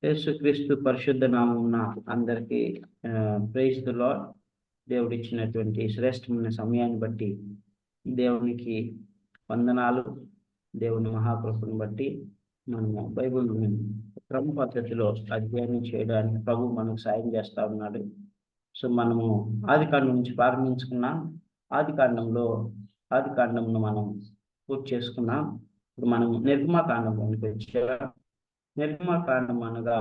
యేసుక్రీస్తు పరిశుద్ధ నామమున అందరికీ ప్రైజ్ ది లార్డ్. దేవుడు ఇచ్చినటువంటి శ్రేష్టమైన సమయాన్ని బట్టి దేవునికి వందనాలు. దేవుని మహాకృపను బట్టి మనము బైబిల్ క్రమ పద్ధతిలో అధ్యయనం చేయడానికి ప్రభు మనకు సాయం చేస్తా ఉన్నాడు. సో మనము ఆదికాండం నుంచి ప్రారంభించుకున్నాం. ఆదికాండంను మనం పూర్తి చేసుకున్నాం. ఇప్పుడు మనం నిర్గమకాండంలోనికి వచ్చాం. నిర్గమకాండం అనగా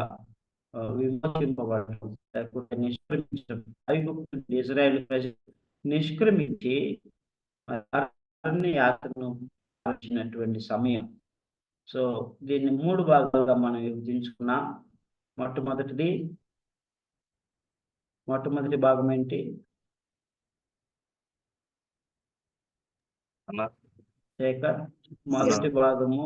విమోచింపబడటం, లేకపోతే నిష్క్రమించడం. ఐగుప్తు ఇజ్రాయేల్ ప్రజలు నిష్క్రమించి అరణ్య యాత్రను వచ్చినటువంటి సమయం. సో దీన్ని 3 భాగాలుగా మనం విభజించుకున్నాం. మొట్టమొదటి భాగం ఏంటి? శేఖర్, మొదటి భాగము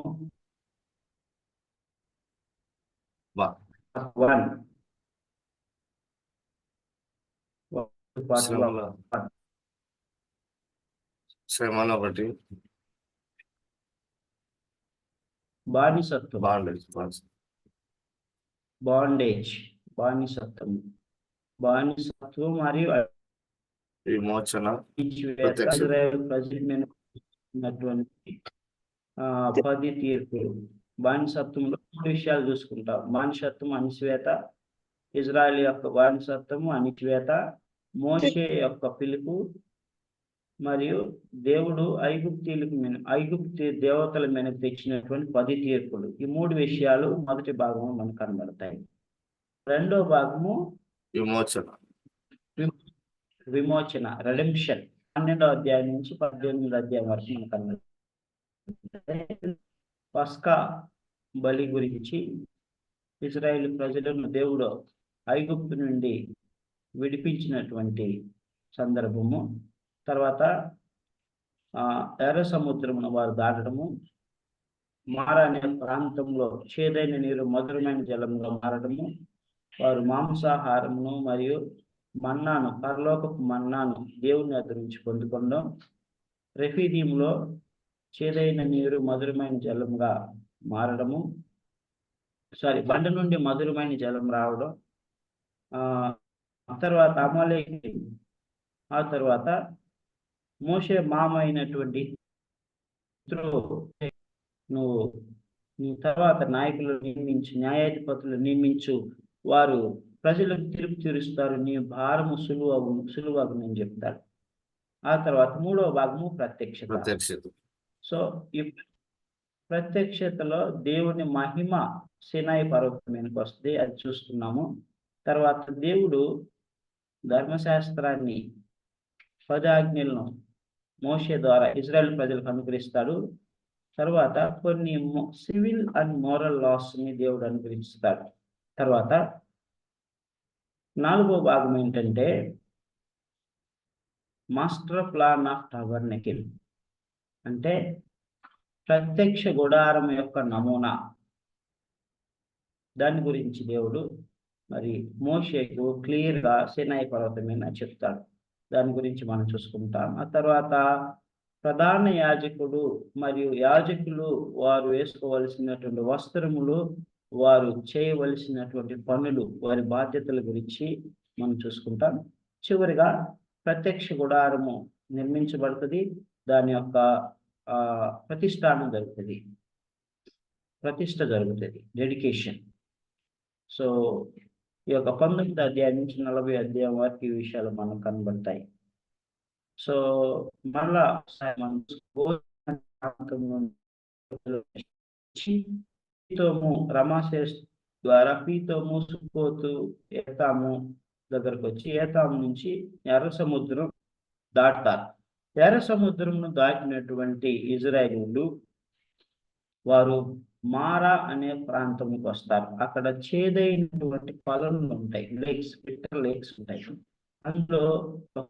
1. శ్రమల ఒకటి, బానిసత్వం, బానిసత్వం మరియు విమోచన, ఇజ్రాయేల్ ప్రజల మీద ఉన్నటువంటి 10 తీర్పులు. బానిసత్వంలో 3 విషయాలు చూసుకుంటాం. బానిసత్వం, అణిచివేత, ఇజ్రాయేల్ యొక్క బానిసత్వము, అణిచివేత, మోషే యొక్క పిలుపు, మరియు దేవుడు ఐగుప్తి దేవతల మీద తెచ్చినటువంటి 10 తీర్పులు. ఈ 3 విషయాలు మొదటి భాగంలో మనకు కనబడతాయి. రెండో భాగము విమోచన, రెడెంప్షన్. 12వ అధ్యాయం నుంచి 18వ అధ్యాయం వరకు మనకు కనబడతాయి. పస్కా బలి గురించి ఇజ్రాయేల్ ప్రజలను దేవుడు ఐగుప్తు నుండి విడిపించినటువంటి సందర్భము. తర్వాత ఎర్ర సముద్రమును వారు దాటడము, మారా అనే ప్రాంతంలో చేదైన నీరు మధురమైన జలంలో మారడము, వారు మాంసాహారమును మరియు మన్నాను, పరలోకపు మన్నాను దేవుని వద్ద నుంచి పొందుకోవడం, రెఫీదీంలో చేదైన నీరు మధురమైన జలంగా మారడము, బండ నుండి మధురమైన జలం రావడం, తర్వాత అమలేకి, ఆ తర్వాత మోషే మామ అయినటువంటి నువ్వు తర్వాత నాయకులు నియమించు, న్యాయాధిపతులు నియమించు, వారు ప్రజలకు తీర్పు తీరుస్తారు, నీ భారము సులువగునని చెప్తారు. ఆ తర్వాత 3వ భాగము ప్రత్యక్షత. సో ఈ ప్రత్యక్షతలో దేవుని మహిమ సినాయి పర్వతం మీదకి వస్తుంది, అది చూస్తున్నాము. తర్వాత దేవుడు ధర్మశాస్త్రాన్ని 10 ఆజ్ఞలను మోషే ద్వారా ఇజ్రాయెల్ ప్రజలకు అనుగ్రహిస్తాడు. తర్వాత కొన్ని సివిల్ అండ్ మోరల్ లాస్ ని దేవుడు అనుగ్రహిస్తాడు. తర్వాత 4వ భాగం ఏంటంటే మాస్టర్ ప్లాన్ ఆఫ్ టబర్నకిల్, అంటే ప్రత్యక్ష గుడారం యొక్క నమూనా. దాని గురించి దేవుడు మరి మోషేకు క్లియర్గా సినాయి పర్వతం మీద చెప్తాడు. దాని గురించి మనం చూసుకుంటాం. ఆ తర్వాత ప్రధాన యాజకుడు మరియు యాజకులు వారు వేసుకోవలసినటువంటి వస్త్రములు, వారు చేయవలసినటువంటి పనులు, వారి బాధ్యతల గురించి మనం చూసుకుంటాం. చివరిగా ప్రత్యక్ష గుడారము నిర్మించబడుతుంది, దాని యొక్క ప్రతిష్ట జరుగుతుంది, డెడికేషన్. సో ఈ యొక్క 19వ అధ్యాయం నుంచి 40వ అధ్యాయం వరకు ఈ విషయాలు మనకు కనబడతాయి. సో మళ్ళా రమాసేస్ ద్వారా పీతోము, సుక్కోతు, ఏతాము దగ్గరకు వచ్చి ఏతాము నుంచి ఎర్ర సముద్రం దాటారు. ఎర్ర సముద్రంను దాటినటువంటి ఇజ్రాయేలీయులు వారు మారా అనే ప్రాంతంకి వస్తారు. అక్కడ చేదైనటువంటి కొలనులు ఉంటాయి, బిట్టర్ లేక్స్ ఉంటాయి. అందులో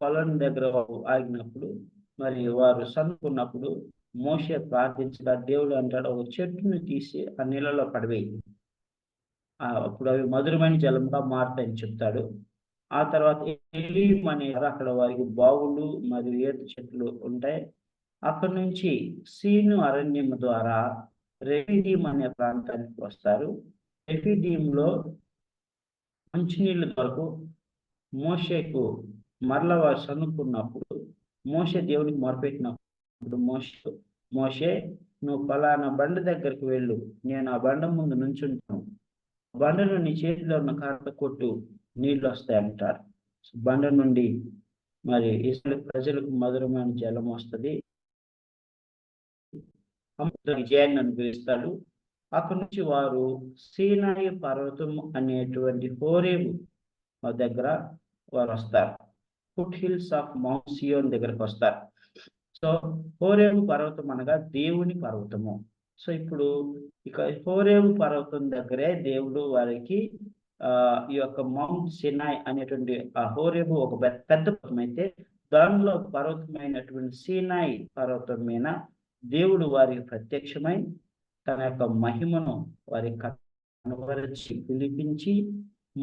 కొలను దగ్గర ఆగినప్పుడు మరి వారు సనుకున్నప్పుడు మోషే ప్రార్థించగా దేవుడు అంటాడు, ఒక చెట్టును తీసి ఆ నీళ్ళలో పడివేయి, అప్పుడు అవి మధురమైన జలంగా మారుతాయని చెప్తాడు. ఆ తర్వాత ఎలీం అనే అక్కడ వారికి బావులు మరియు ఈత చెట్లు ఉంటాయి. అక్కడి నుంచి సీను అరణ్యం ద్వారా రెఫీదీం అనే ప్రాంతానికి వస్తారు. రెఫీడీంలో మంచినీళ్ళ కొరకు మోషేకు మరల వారు సనుక్కున్నప్పుడు మోషే దేవునికి మొరపెట్టినప్పుడు మోషే నువ్వు ఫలానా బండ దగ్గరికి వెళ్ళు, నేను ఆ బండ ముందు నుంచుంటాను, బండను నీ చేతిలో ఉన్న కర్ర కొట్టు, నీళ్ళు వస్తాయంటారు. బండ నుండి మరి ఇస్రాయేల్ ప్రజలకు మధురమైన జలం వస్తుంది, విజయాన్ని అనుభవిస్తాడు. అక్కడి నుంచి వారు సీనాయి పర్వతం అనేటువంటి హోరేబు దగ్గర వారు వస్తారు. ఫుట్ హిల్స్ ఆఫ్ మౌంట్ సియోన్ దగ్గరకు వస్తారు. సో హోరేబు పర్వతం అనగా దేవుని పర్వతము. సో ఇప్పుడు ఇక హోరేబు పర్వతం దగ్గరే దేవుడు వారికి ఈ యొక్క మౌంట్ సినాయ్ అనేటువంటి ఆ హోరేబు ఒక పెద్ద పర్వతం అయితే దానిలో పర్వతమైనటువంటి సీనాయి పర్వతం మీద దేవుడు వారికి ప్రత్యక్షమై తన యొక్క మహిమను వారికి కనబరిచి పిలిపించి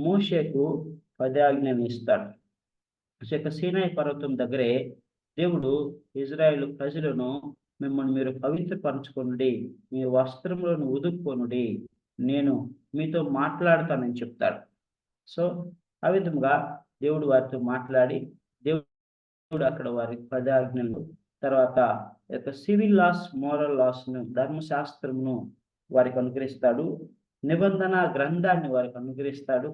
మోషేకు 10 ఆజ్ఞలు ఇస్తాడు. సీనాయి పర్వతం దగ్గరే దేవుడు ఇజ్రాయేల్ ప్రజలను మిమ్మల్ని మీరు పవిత్రపరచుకొనుడి, మీ వస్త్రములను ఉదుక్కొనుడి, నేను మీతో మాట్లాడతానని చెప్తాడు. సో ఆ విధంగా దేవుడు వారితో మాట్లాడి దేవుడు అక్కడ వారికి 10 ఆజ్ఞలు, తర్వాత యొక్క సివిల్ లాస్, మోరల్ లాస్ను, ధర్మశాస్త్రమును వారికి అనుగ్రహిస్తాడు. నిబంధన గ్రంథాన్ని వారికి అనుగ్రహిస్తాడు.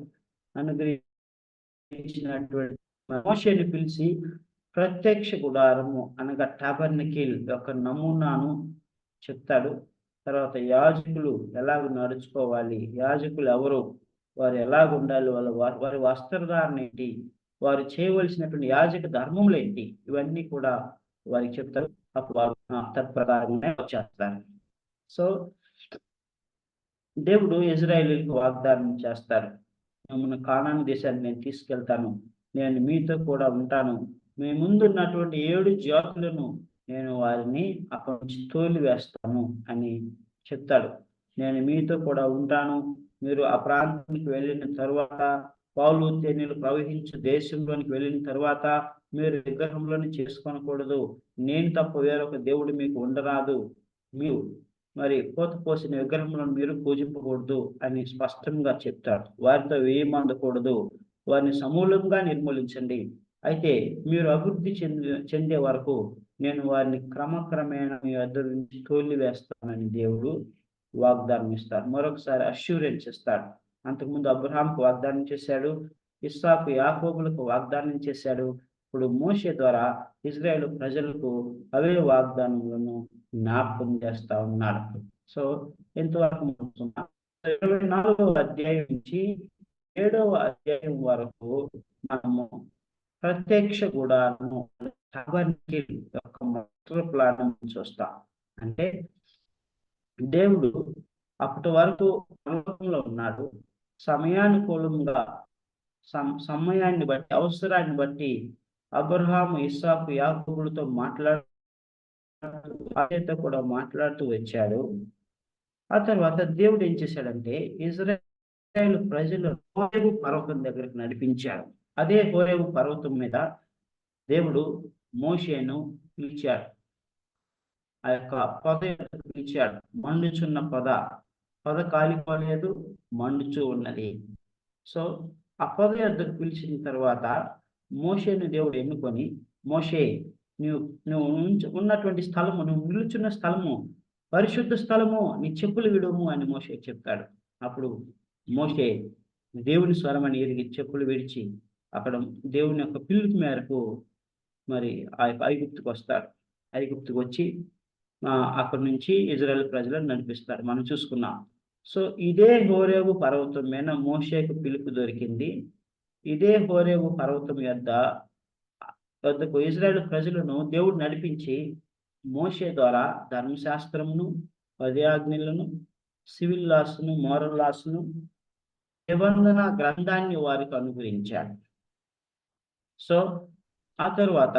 అనుగ్రహించినటువంటి మోషేని పిలిచి ప్రత్యక్ష గుడారము అనగా టాబర్నకిల్ యొక్క నమూనాను చెప్తాడు. తర్వాత యాజకులు ఎలాగ నడుచుకోవాలి, యాజకులు ఎవరు, వారు ఎలాగ ఉండాలి, వారి వస్త్రధారణ ఏంటి, వారు చేయవలసినటువంటి యాజక ధర్మములు ఏంటి, ఇవన్నీ కూడా వారికి చెప్తారు. అప్పుడు వారు తత్ప్రకారంగా చేస్తారు. సో దేవుడు ఇజ్రాయేలీలకు వాగ్దానం చేస్తాడు, మిమ్మల్ని కానాను దేశాన్ని నేను తీసుకెళ్తాను, నేను మీతో కూడా ఉంటాను, మీ ముందున్నటువంటి 7 జాతులను నేను వారిని అక్కడి నుంచి తోలివేస్తాను అని చెప్తాడు. నేను మీతో కూడా ఉంటాను, మీరు ఆ ప్రాంతానికి వెళ్ళిన తర్వాత, పాలు తేనెలు ప్రవహించే దేశంలోనికి వెళ్ళిన తర్వాత మీరు విగ్రహంలోని చేసుకోనకూడదు, నేను తప్ప వేరొక దేవుడు మీకు ఉండరాదు, మీరు మరి కోత పోసిన విగ్రహంలో మీరు పూజింపకూడదు అని స్పష్టంగా చెప్తాడు. వారితో వేయమందకూడదు, వారిని సమూలంగా నిర్మూలించండి, అయితే మీరు అభివృద్ధి చెందే వరకు నేను వారిని క్రమక్రమేణా మీ వద్ద నుంచి తోలివేస్తానని దేవుడు వాగ్దానం ఇస్తాడు. మరొకసారి అష్యూరెన్స్ ఇస్తాడు. అంతకుముందు అబ్రహాంకు వాగ్దానం చేశాడు, ఇస్సాకు యాకోబులకు వాగ్దానం చేశాడు. ఇప్పుడు మోషే ద్వారా ఇజ్రాయేల్ ప్రజలకు అవే వాగ్దానములను జ్ఞాపకం చేస్తా ఉన్నాడు. సో ఎంతవరకు 24వ అధ్యాయం నుంచి 7వ అధ్యాయం వరకు మనము ప్రత్యక్ష గుడారము యొక్క మాస్టర్ ప్లాన్ చూస్తాం. అంటే దేవుడు అప్పటి వరకు పరలోకంలో ఉన్నాడు, సమయానుకూలంగా సమయాన్ని బట్టి, అవసరాన్ని బట్టి అబ్రహాము, ఇస్సాకు, యాకోబులతో మాట్లాడుతూ వచ్చాడు. ఆ తర్వాత దేవుడు ఏం చేశాడంటే ఇజ్రాయేల్ ప్రజలు హోరేబు పర్వతం దగ్గరికి నడిపించాడు. అదే హోరేబు పర్వతం మీద దేవుడు మోషేను పిలిచాడు. ఆ యొక్క పొద పిలిచాడు. మండుచున్న పొద కాలిపోలేదు, మండుచూ ఉన్నది. సో ఆ పొద యొద్దకు పిలిచిన తర్వాత మోషేను దేవుడు ఎన్నుకొని, మోషే నువ్వు ఉన్నటువంటి స్థలము, నువ్వు నిలుచున్న స్థలము పరిశుద్ధ స్థలము, నీ చెప్పులు విడుము అని మోషే చెప్తాడు. అప్పుడు మోషే దేవుని స్వరమని ఎరిగి చెప్పులు విడిచి అక్కడ దేవుని యొక్క పిలుపు మేరకు మరి ఆ యొక్క ఐగుప్తుకు వస్తాడు. ఐగుప్తుకు వచ్చి అక్కడి నుంచి ఇజ్రాయేల్ ప్రజలను నడిపిస్తాడు. మనం చూసుకున్నాం. సో ఇదే హోరేబు పర్వతం మీద మోషేకు పిలుపు దొరికింది. ఇదే హోరేబు పర్వతం వద్దకు ఇజ్రాయేల్ ప్రజలను దేవుడు నడిపించి మోషే ద్వారా ధర్మశాస్త్రమును, 10 ఆజ్ఞలను, సివిల్ లాస్ను, మోరల్ లాస్ను, నిబంధన గ్రంథాన్ని వారికి అనుగ్రహించాడు. సో ఆ తరువాత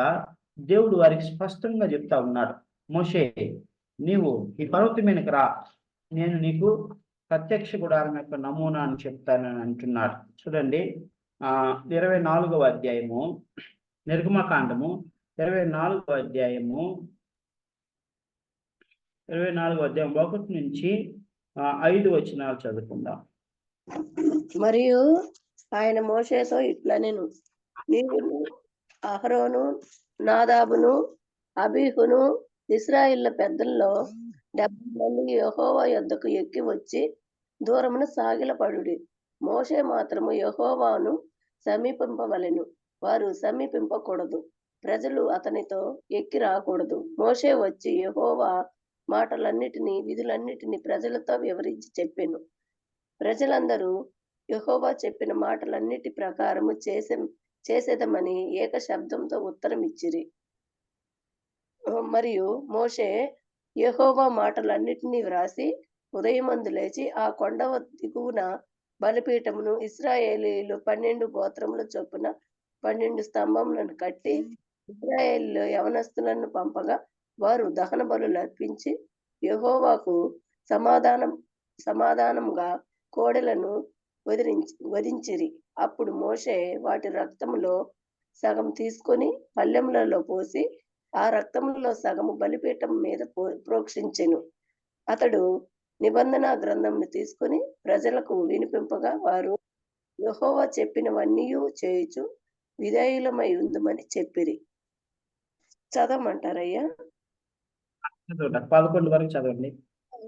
దేవుడు వారికి స్పష్టంగా చెప్తా ఉన్నాడు, మోషే నీవు ఈ పర్వతం మీదకి రా, నేను నీకు ప్రత్యక్ష గుడారం యొక్క నమూనా అని చెప్తానని అంటున్నాడు. చూడండి 24వ అధ్యాయము, నిర్గమకాండము 24వ అధ్యాయము 1 నుంచి 5 వచనాలు చదువుకుందాం. మరియు ఆయన మోషేతో ఇట్లనెను, నీవు అహరోను, నాదాబును, అబీహును ఇశ్రాయేలు పెద్దల్లో 70 మంది యెహోవా యొద్దకు ఎక్కి వచ్చి దూరమున సాగిలపడుడి. మోషే మాత్రము యెహోవాను సమీపింపవలెను, వారు సమీపింపకూడదు. ప్రజలు అతనితో ఎక్కి రాకూడదు. మోషే వచ్చి యెహోవా మాటలన్నిటినీ విధులన్నిటినీ ప్రజలతో వివరించి చెప్పెను. ప్రజలందరూ యెహోవా చెప్పిన మాటలన్నిటి ప్రకారము చేసేదమని ఏక శబ్దంతో ఉత్తరం ఇచ్చిరి. మరియు మోషే యెహోవా మాటలన్నిటినీ వ్రాసి ఉదయమందు లేచి ఆ కొండ దిగువన బలిపీఠమును ఇశ్రాయేలీయులు 12 గోత్రముల చొప్పున 12 స్తంభములను కట్టి ఇశ్రాయేలీయులు యవనస్తులను పంపగా వారు దహన బలులు అర్పించి యెహోవాకు సమాధానముగా కోడెలను వధించిరి. అప్పుడు మోషే వాటి రక్తములో సగం తీసుకొని పళ్ళెములలో పోసి ఆ రక్తములో సగము బలిపీఠం మీద ప్రోక్షించెను. అతడు నిబంధన గ్రంథమును తీసుకొని ప్రజలకు వినిపింపగా వారు యెహోవా చెప్పినవన్నీ చేయుచు విధేయులమై ఉందమని చెప్పిరి. చదవమంటారయ్యా? 11 వరకు చదవండి.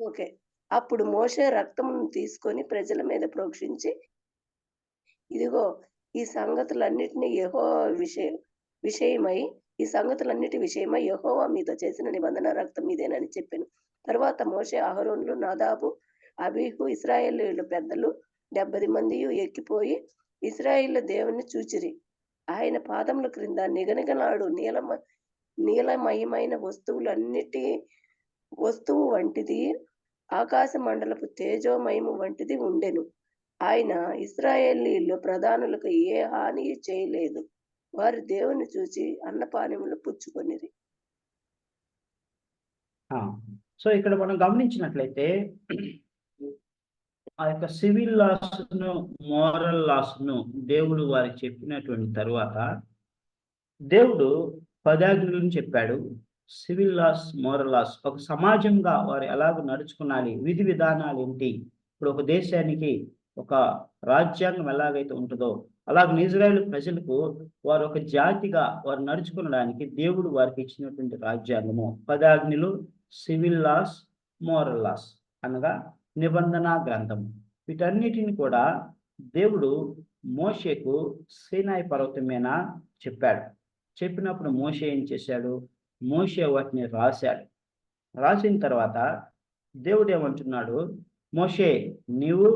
ఓకే. అప్పుడు మోషే రక్తమును తీసుకొని ప్రజల మీద ప్రోక్షించి, ఇదిగో ఈ సంగతులన్నిటిని సంగతులన్నిటి విషయమై యెహోవా మీతో చేసిన నిబంధన రక్తం ఇదేనని చెప్పెను. తరువాత మోషే అహరోనులు, నాదాబు, అబీహు ఇశ్రాయేలీయుల పెద్దలు 70 మంది ఎక్కిపోయి ఇశ్రాయేలు దేవుని చూచిరి. ఆయన పాదముల క్రింద నిగనిగలాడు నీలమయమైన వస్తువు వంటిది, ఆకాశ మండలపు తేజోమయము వంటిది ఉండెను. ఆయన ఇశ్రాయేలీయుల ప్రధానులకు ఏ హాని చేయలేదు. వారు దేవుని చూచి అన్నపానములు పుచ్చుకొనిరి. సో ఇక్కడ మనం గమనించినట్లయితే ఆ యొక్క సివిల్ లాస్ ను, మోరల్ లాస్ ను దేవుడు వారికి చెప్పినటువంటి తరువాత దేవుడు 10 ఆజ్ఞలను చెప్పాడు. సివిల్ లాస్, మోరల్ లాస్, ఒక సమాజంగా వారు ఎలాగ నడుచుకునాలి, విధి విధానాలు ఏంటి. ఇప్పుడు ఒక దేశానికి ఒక రాజ్యాంగం ఎలాగైతే ఉంటుందో అలాగే ఇజ్రాయేల్ ప్రజలకు వారు ఒక జాతిగా వారు నడుచుకునడానికి దేవుడు వారికి ఇచ్చినటువంటి రాజ్యాంగము 10 ఆజ్ఞలు, సివిల్ లాస్, మోరల్ లాస్ అనగా నిబంధన గ్రంథం. వీటన్నిటిని కూడా దేవుడు మోషేకు సీనాయి పర్వతం మీద చెప్పాడు. చెప్పినప్పుడు మోషే ఏం చేశాడు? మోషే వాటిని రాశాడు. రాసిన తర్వాత దేవుడు ఏమంటున్నాడు? మోషే, నీవు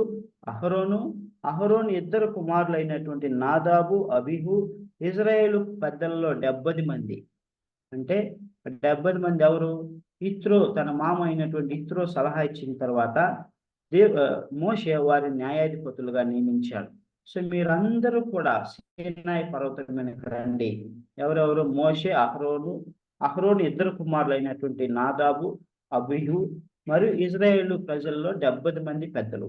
అహరోను ఇద్దరు కుమారులైనటువంటి నాదాబు, అబీహు ఇజ్రాయేలు పెద్దల్లో 70 మంది, అంటే 70 మంది ఎవరు? ఇత్రో, తన మామ అయినటువంటి ఇత్రో సలహా ఇచ్చిన తర్వాత మోషే వారి న్యాయాధిపతులుగా నియమించాడు. సో మీరందరూ కూడా సీనాయి పర్వతం మీదకి రండి. ఎవరెవరు? మోషే, అహరోను ఇద్దరు కుమారులైనటువంటి నాదాబు, అబీహు మరియు ఇజ్రాయేలు ప్రజల్లో 70 మంది పెద్దలు,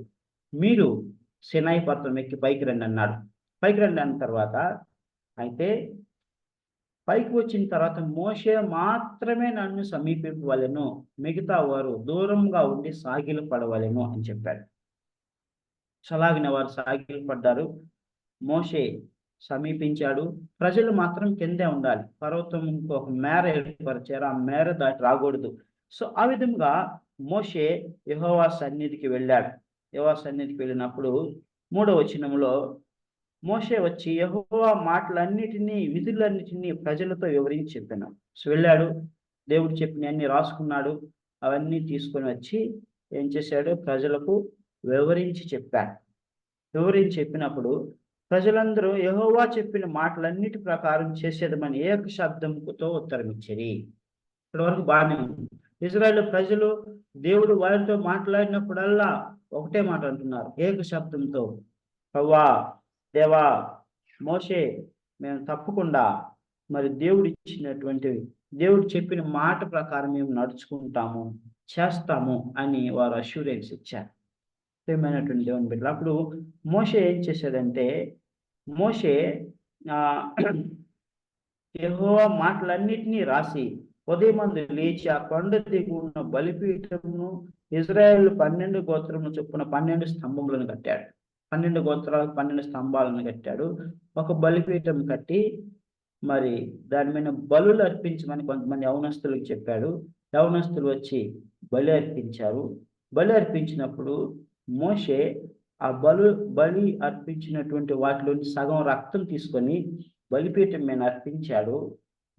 మీరు సీనాయి పర్వతం ఎక్కి పైకి రండి అన్నాడు. పైకి రండి అన్న తర్వాత అయితే పైకి వచ్చిన తర్వాత మోషే మాత్రమే నన్ను సమీపింపవలెను, మిగతా వారు దూరంగా ఉండి సాగిలు పడవలెను అని చెప్పాడు. అలాగిన వారు సాగిలు పడ్డారు. మోషే సమీపించాడు. ప్రజలు మాత్రం కిందే ఉండాలి. పర్వతం ఒక మేర ఏర్పరిచారు, ఆ మేర దాటి రాకూడదు. సో ఆ విధంగా మోషే యెహోవా సన్నిధికి వెళ్ళాడు. యెహోవా సన్నిధికి వెళ్ళినప్పుడు 3వ వచనంలో మోషే వచ్చి యెహోవా మాటలన్నిటినీ, విధులన్నిటినీ ప్రజలతో వివరించి చెప్పాను. సో వెళ్ళాడు, దేవుడు చెప్పిన అన్ని రాసుకున్నాడు. అవన్నీ తీసుకొని వచ్చి ఏం చేశాడు? ప్రజలకు వివరించి చెప్పాడు. వివరించి చెప్పినప్పుడు ప్రజలందరూ యెహోవా చెప్పిన మాటలన్నిటి ప్రకారం చేసేదమని ఏక శబ్దంతో ఉత్తరం ఇచ్చిరి. ఇప్పటి వరకు బాగానే ఉంది. ఇజ్రాయేలు ప్రజలు దేవుడు వారితో మాట్లాడినప్పుడల్లా ఒకటే మాట అంటున్నారు, ఏక శబ్దంతో, ప్రవ్వా, దేవా, మోషే, మేము తప్పకుండా మరి దేవుడు చెప్పిన మాట ప్రకారం మేము నడుచుకుంటాము, చేస్తాము అని వారు అష్యూరెన్స్ ఇచ్చారు. ప్రియమైనటువంటి దేవుని బిడ్డలు, అప్పుడు మోషే ఏం చేశాడంటే, మోషే యెహోవా మాటలన్నిటినీ రాసి ఉదయమందు లేచి ఆ కొండ దిగువన బలిపీఠమును ఇజ్రాయేలు 12 గోత్రములు చొప్పున 12 స్తంభములను కట్టాడు. 12 గోత్రాలకు 12 స్తంభాలను కట్టాడు. ఒక బలిపీఠం కట్టి మరి దాని మీద బలులు అర్పించమని కొంతమంది యవనస్తులకు చెప్పాడు. యవనస్తులు వచ్చి బలి అర్పించారు. బలి అర్పించినప్పుడు మోషే ఆ బలి అర్పించినటువంటి వాటిలోని సగం రక్తం తీసుకొని బలిపీఠం మీద అర్పించాడు.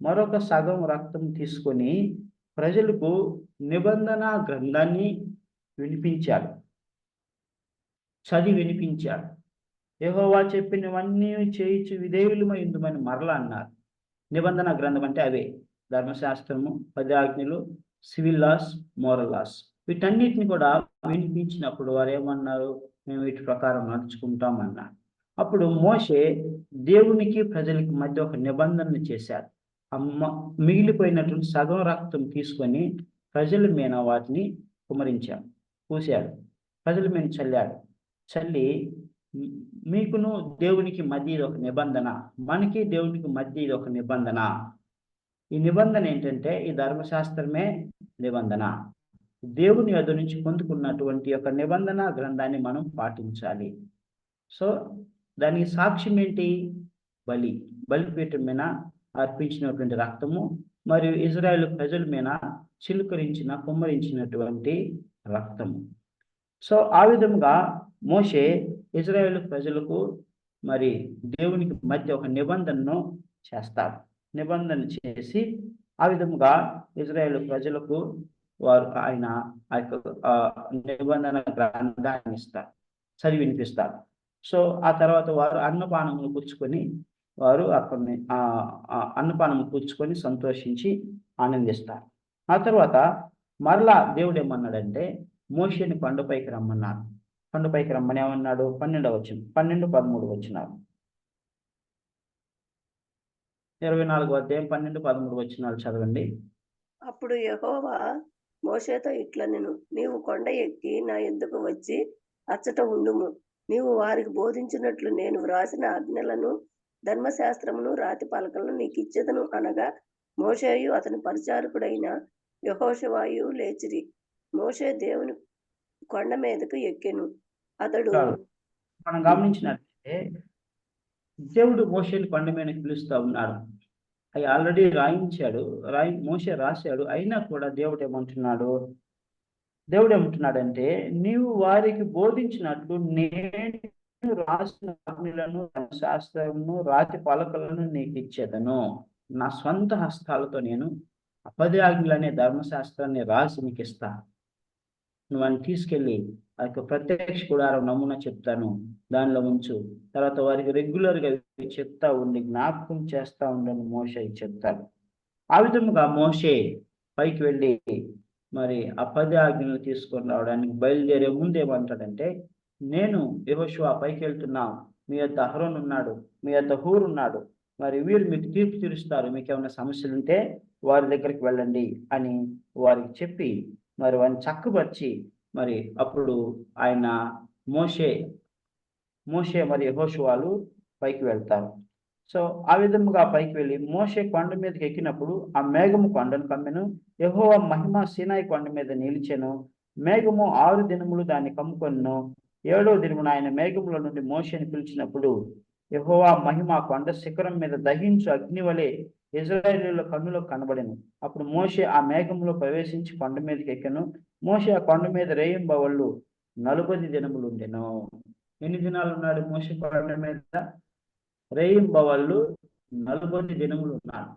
మరొక సగం రక్తం తీసుకొని ప్రజలకు నిబంధన గ్రంథాన్ని వినిపించాడు, చదివి వినిపించాడు. యెహోవా చెప్పినవన్నీ చేయించు విధేయులమై ఉండుమని మరలా అన్నారు. నిబంధన గ్రంథం అంటే అవే ధర్మశాస్త్రము, 10 ఆజ్ఞలు, సివిల్ లాస్, మోరల్ లాస్. వీటన్నిటిని కూడా వినిపించినప్పుడు వారు ఏమన్నారు? మేము వీటి ప్రకారం నడుచుకుంటామన్నారు. అప్పుడు మోషే దేవునికి ప్రజలకి మధ్య ఒక నిబంధన చేశాడు. మిగిలిపోయినటువంటి సగం రక్తం తీసుకొని ప్రజల మీద వాటిని కుమరించాడు, పూసాడు, ప్రజల మీద చల్లాడు. చల్లి మీకును దేవునికి మధ్య ఇది ఒక నిబంధన, మనకి దేవునికి మధ్య ఇది ఒక నిబంధన. ఈ నిబంధన ఏంటంటే ఈ ధర్మశాస్త్రమే నిబంధన. దేవుని యొద్ద నుంచి పొందుకున్నటువంటి యొక్క నిబంధన గ్రంథాన్ని మనం పాటించాలి. సో దానికి సాక్ష్యం ఏంటి? బలిపీఠం మీద అర్పించినటువంటి రక్తము మరియు ఇజ్రాయేల్ ప్రజల మీద కుమ్మరించినటువంటి రక్తము. సో ఆ విధంగా మోషే ఇజ్రాయేల్ ప్రజలకు మరి దేవునికి మధ్య ఒక నిబంధనను చేస్తాడు. నిబంధన చేసి ఆ విధంగా ఇజ్రాయేల్ ప్రజలకు ఆయన ఆ యొక్క నిబంధన గ్రంథాన్ని ఇస్తారు, చదివి వినిపిస్తారు. సో ఆ తర్వాత వారు అన్నపానములు పుచ్చుకొని అన్నపానము పుచ్చుకొని సంతోషించి ఆనందిస్తారు. ఆ తర్వాత మరలా దేవుడు ఏమన్నాడంటే మోషేని కొండపైకి రమ్మన్నారు. కొండపైకి రమ్మని ఏమన్నాడు? 12 వచనం, 12, 13 వచనాలు. 24వ అధ్యాయం 12, 13 వచనాలు చదవండి. అప్పుడు యెహోవా మోషేతో ఇట్లనెను, నీవు కొండ ఎక్కి నా యొద్దకు వచ్చి అచ్చట ఉండుము. నీవు వారికి బోధించినట్లు నేను వ్రాసిన ఆజ్ఞలను, ధర్మశాస్త్రమును, రాతి పలకలను నీకు ఇచ్చేదను అనగా మోషేయు అతని పరిచారకుడైన యెహోషువయు లేచిరి. మోషే దేవుని కొండ మీదకు ఎక్కెను. అతడు మనం గమనించినట్లయితే దేవుడు మోషేని కొండ మీద పిలుస్తూ ఉన్నాడు. అవి ఆల్రెడీ మోషే రాశాడు. అయినా కూడా దేవుడు ఏమంటున్నాడంటే నీవు వారికి బోధించినట్లు నేను రాసిన ఆజ్ఞలను, శాస్త్రమును, రాతి పలకలను నీకు ఇచ్చేదను. నా స్వంత హస్తాలతో నేను 10 ఆజ్ఞలు అనే ధర్మశాస్త్రాన్ని రాసి నీకు ఇస్తా. నువ్వు అని తీసుకెళ్ళి ఆ యొక్క ప్రత్యక్ష గుడారం నమూనా చెప్తాను, దానిలో ఉంచు. తర్వాత వారికి రెగ్యులర్గా చెప్తా ఉండి జ్ఞాపకం చేస్తా ఉండని మోషే చెప్తాడు. ఆ విధముగా మోషే పైకి వెళ్ళి మరి ఆ 10 ఆజ్ఞలు తీసుకొని రావడానికి బయలుదేరే ముందు ఏమంటాడంటే నేను యెహోషువ పైకి వెళ్తున్నా, మీ యొద్ద అహరోన్ ఉన్నాడు, మీ యొద్ద హూర్ ఉన్నాడు, మరి వీరు మీకు తీర్పు తీరుస్తారు, మీకు ఏమైనా సమస్యలు ఉంటే వారి దగ్గరికి వెళ్ళండి అని వారికి చెప్పి మరి వారిని చక్కబర్చి మరి అప్పుడు ఆయన మోషే మరి యెహోషువలు పైకి వెళ్తారు. సో ఆ విధముగా పైకి వెళ్ళి మోషే కొండ మీదకి ఎక్కినప్పుడు ఆ మేఘము కొండను కమ్మెను. యెహోవా మహిమ సీనాయి కొండ మీద నిలిచెను. మేఘము 6 దినములు దాన్ని కమ్ముకొనెను. 7వ దినమున ఆయన మేఘముల నుండి మోషేని పిలిచినప్పుడు యెహోవా మహిమ కొండ శిఖరం మీద దహించు అగ్ని వలె ఇశ్రాయేలీయుల కన్నులకు కనబడెను. అప్పుడు మోషే ఆ మేఘంలో ప్రవేశించి కొండ మీదకి ఎక్కెను. మోషే ఆ కొండ మీద రేయింబవళ్ళు 40 దినములు ఉండెను. ఎన్ని దినాలు ఉన్నాడు మోషే కొండ మీద? రేయింబవళ్ళు 40 దినములు ఉన్నాడు.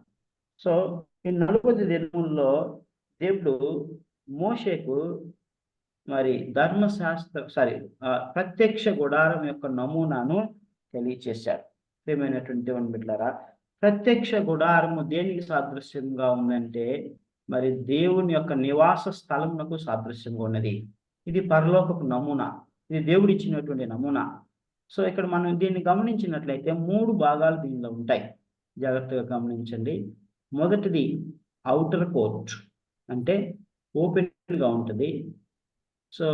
సో ఈ 40 దినముల్లో దేవుడు మోషేకు మరి ప్రత్యక్ష గుడారం యొక్క నమూనాను తెలియచేశాడు. ప్రియమైనటువంటి బిడ్డలారా, ప్రత్యక్ష గుడారము దేనికి సాదృశ్యంగా ఉందంటే మరి దేవుని యొక్క నివాస స్థలమునకు సాదృశ్యంగా ఉన్నది. ఇది పరలోకపు నమూనా, ఇది దేవుడు ఇచ్చినటువంటి నమూనా. సో ఇక్కడ మనం దీన్ని గమనించినట్లయితే 3 భాగాలు దీనిలో ఉంటాయి. జాగ్రత్తగా గమనించండి. మొదటిది ఔటర్ కోర్ట్, అంటే ఓపెన్గా ఉంటుంది. సో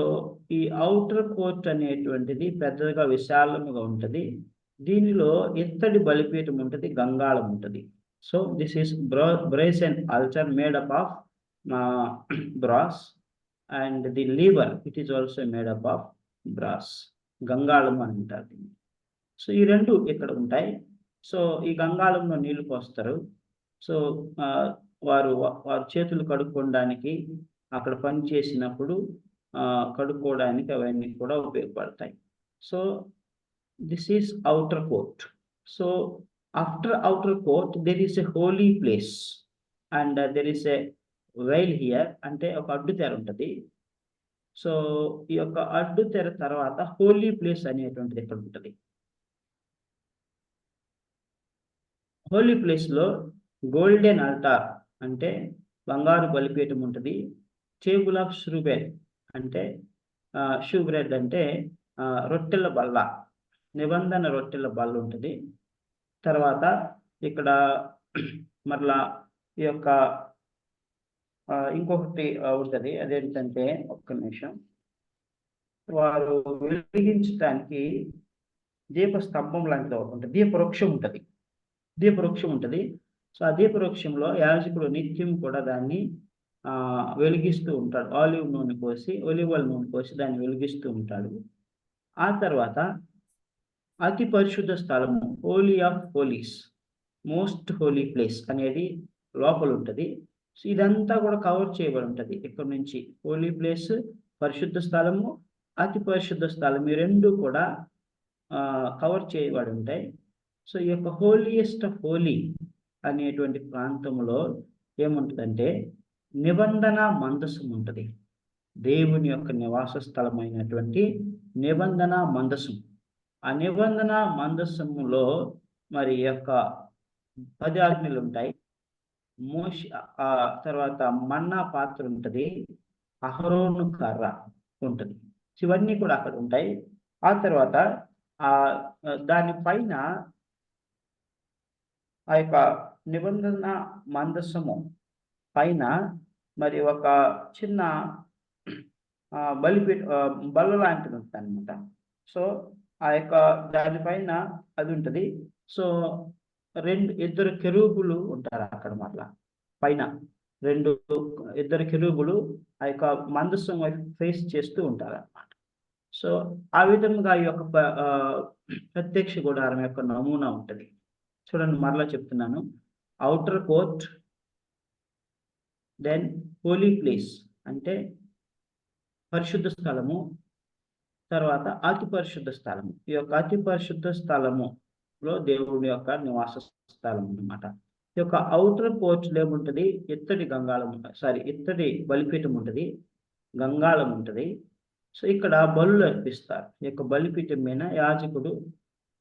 ఈ ఔటర్ కోర్ట్ అనేటువంటిది పెద్దగా విశాలంగా ఉంటుంది. దీనిలో ఇత్తడి బలిపీఠం ఉంటుంది, గంగాళం ఉంటుంది. So this is brazen altar made up of brass, and the lever it is also made up of brass. గంగాళం అని అంటారు దీన్ని. సో ఈ రెండు ఇక్కడ ఉంటాయి. సో ఈ గంగాళంలో నీళ్లు పోస్తారు. సో వారు చేతులు కడుక్కోవడానికి అక్కడ పని చేసినప్పుడు కడుక్కోవడానికి అవన్నీ కూడా ఉపయోగపడతాయి. So this is outer court. So after outer court there is a holy place and there is a veil here, అంటే ఒక అడ్డు తెర ఉంటుంది. సో ఈ యొక్క అడ్డు తెర తర్వాత హోలీ ప్లేస్ అనేటువంటిది ఇక్కడ ఉంటుంది. హోలీ ప్లేస్లో గోల్డెన్ ఆల్టార్ అంటే బంగారు బలిపీఠం ఉంటుంది. టేబుల్ ఆఫ్ షూబ్రెడ్ అంటే షూబ్రెడ్ అంటే రొట్టెల బల్ల, నిబంధన రొట్టెల బల్ల ఉంటుంది. తర్వాత ఇక్కడ మరలా ఈ యొక్క ఇంకొకటి ఉంటుంది. అదేంటంటే ఒక్క నిమిషం, వారు వెలిగించడానికి దీపస్తంభం లాంటిది ఒకటి ఉంటుంది, దీపవృక్షం ఉంటుంది. సో ఆ దీపవృక్షంలో యాజకుడు నిత్యం కూడా దాన్ని వెలిగిస్తూ ఉంటాడు. ఒలివ్ నూనె పోసి దాన్ని వెలిగిస్తూ ఉంటాడు. ఆ తర్వాత అతి పరిశుద్ధ స్థలము, holy of holies, most holy place అనేది లోపల ఉంటుంది. సో ఇదంతా కూడా కవర్ చేయబడి ఉంటుంది. ఇక్కడ నుంచి హోలీ ప్లేస్, పరిశుద్ధ స్థలము, అతి పరిశుద్ధ స్థలం, ఈ రెండు కూడా కవర్ చేయబడి ఉంటాయి. సో ఈ యొక్క హోలియెస్ట్ ఆఫ్ హోలీ అనేటువంటి ప్రాంతంలో ఏముంటుందంటే నిబంధన మందసం ఉంటుంది. దేవుని యొక్క నివాస స్థలమైనటువంటి నిబంధన మందసం. ఆ నిబంధన మందసములో మరి యొక్క 10 ఆజ్ఞలు ఉంటాయి. ఆ తర్వాత మన్నా పాత్ర ఉంటుంది, అహరోను కర్ర ఉంటుంది. ఇవన్నీ కూడా అక్కడ ఉంటాయి. ఆ తర్వాత దానిపైన ఆ యొక్క నిబంధన మందసము పైన మరి ఒక చిన్న బల్ల లాంటిది ఉంటుంది అనమాట. సో ఆ యొక్క దానిపైన అది ఉంటుంది. సో ఇద్దరు కెరూబులు ఉంటారు అక్కడ. మరలా పైన ఇద్దరు కెరూబులు ఆ యొక్క మందసం ఫేస్ చేస్తూ ఉంటారు అన్నమాట. సో ఆ విధంగా ఈ యొక్క ప్రత్యక్ష గుడారం యొక్క నమూనా ఉంటుంది. చూడండి, మరలా చెప్తున్నాను. Outer court, then holy place అంటే పరిశుద్ధ స్థలము, తర్వాత అతి పరిశుద్ధ స్థలము. ఈ యొక్క అతి పరిశుద్ధ స్థలములో దేవుని యొక్క నివాస స్థలం అన్నమాట. ఈ యొక్క అవుటర్ కోర్ట్లో ఏముంటుంది, ఇత్తడి బలిపీఠం ఉంటుంది, గంగాళం ఉంటుంది. సో ఇక్కడ బలులు అర్పిస్తారు. ఈ యొక్క బలిపీఠం మీద యాజకుడు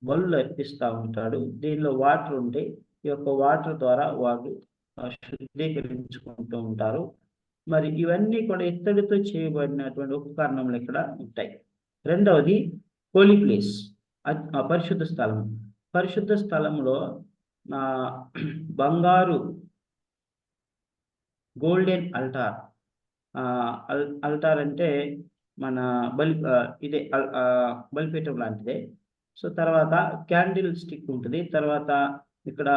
బలులు అర్పిస్తూ ఉంటాడు. దీనిలో వాటర్ ఉంటే ఈ యొక్క వాటర్ ద్వారా వాళ్ళు శుద్ధీకరించుకుంటూ ఉంటారు. మరి ఇవన్నీ కూడా ఇత్తడితో చేయబడినటువంటి ఉపకరణములు ఇక్కడ ఉంటాయి. రెండవది హోలీ ప్లేస్, పరిశుద్ధ స్థలం. పరిశుద్ధ స్థలంలో బంగారు గోల్డెన్ ఆల్టార్. ఆల్టార్ అంటే మన బలిపీఠం లాంటిదే. సో తర్వాత క్యాండిల్ స్టిక్ ఉంటుంది. తర్వాత ఇక్కడ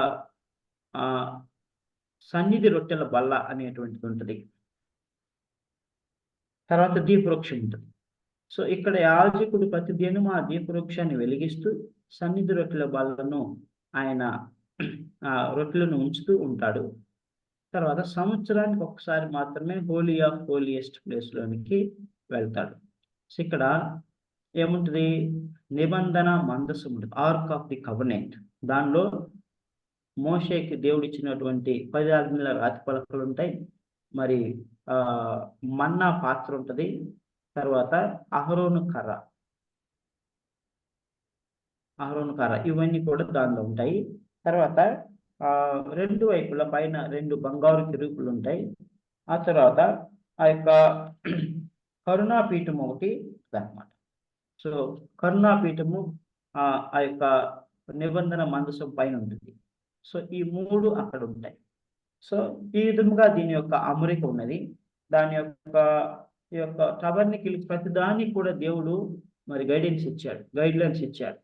సన్నిధి రొట్టెల బల్ల అనేటువంటిది ఉంటుంది. తర్వాత దీపవృక్షం ఉంటుంది. సో ఇక్కడ యాజకుడు ప్రతిదినం ఆ దీపవృక్షాన్ని వెలిగిస్తూ సన్నిధి రొట్టెల బల్లను ఆయన రొట్టెలను ఉంచుతూ ఉంటాడు. తర్వాత సంవత్సరానికి ఒకసారి మాత్రమే హోలీ ఆఫ్ హోలియెస్ట్ ప్లేస్లోనికి వెళ్తాడు. సో ఇక్కడ ఏముంటుంది, నిబంధన మందసం ఉంటుంది, ఆర్క్ ఆఫ్ ది కవెనెంట్. దానిలో మోషేకి దేవుడు ఇచ్చినటువంటి 10 ఆజ్ఞల రాతి పలకలు ఉంటాయి. మరి మన్నా పాత్ర ఉంటుంది. తర్వాత అహరోను కర్ర ఇవన్నీ కూడా దానిలో ఉంటాయి. తర్వాత 2 వైపుల పైన 2 బంగారు కెరూబులు ఉంటాయి. ఆ తర్వాత ఆ యొక్క కరుణాపీఠం ఒకటి అన్నమాట. సో కరుణాపీఠము ఆ యొక్క నిబంధన మందసం పైన ఉంటుంది. సో ఈ 3 అక్కడ ఉంటాయి. సో ఈ విధంగా దీని యొక్క అమరిక ఉన్నది. దాని యొక్క ఈ యొక్క టబర్నికల్ ప్రతిదానికి కూడా దేవుడు మరి గైడ్ లైన్స్ ఇచ్చాడు.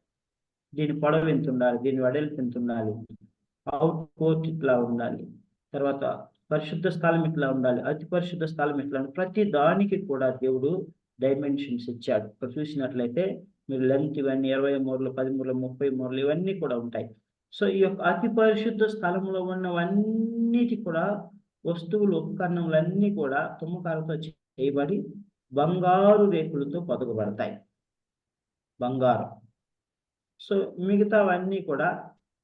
దీని పొడవు ఎంత ఉండాలి, దీని వెడల్పు ఎంత ఉండాలి, అవుట్ కోర్ట్ ఇట్లా ఉండాలి, తర్వాత పరిశుద్ధ స్థలం ఇట్లా ఉండాలి, అతి పరిశుద్ధ స్థలం ఇట్లా ఉండాలి. ప్రతి దానికి కూడా దేవుడు డైమెన్షన్స్ ఇచ్చాడు. ఇక్కడ చూసినట్లయితే మీరు లెంత్ ఇవన్నీ 20 మూరలు, 10 మూరలు, 30 మూరలు ఇవన్నీ కూడా ఉంటాయి. సో ఈ యొక్క అతి పరిశుద్ధ స్థలంలో ఉన్నవన్నిటి కూడా వస్తువులు, ఉపకరణములన్నీ కూడా తుమ్మకాలతో చేయబడి బంగారు రేకులతో పొదగబడతాయి. బంగారం. సో మిగతావన్నీ కూడా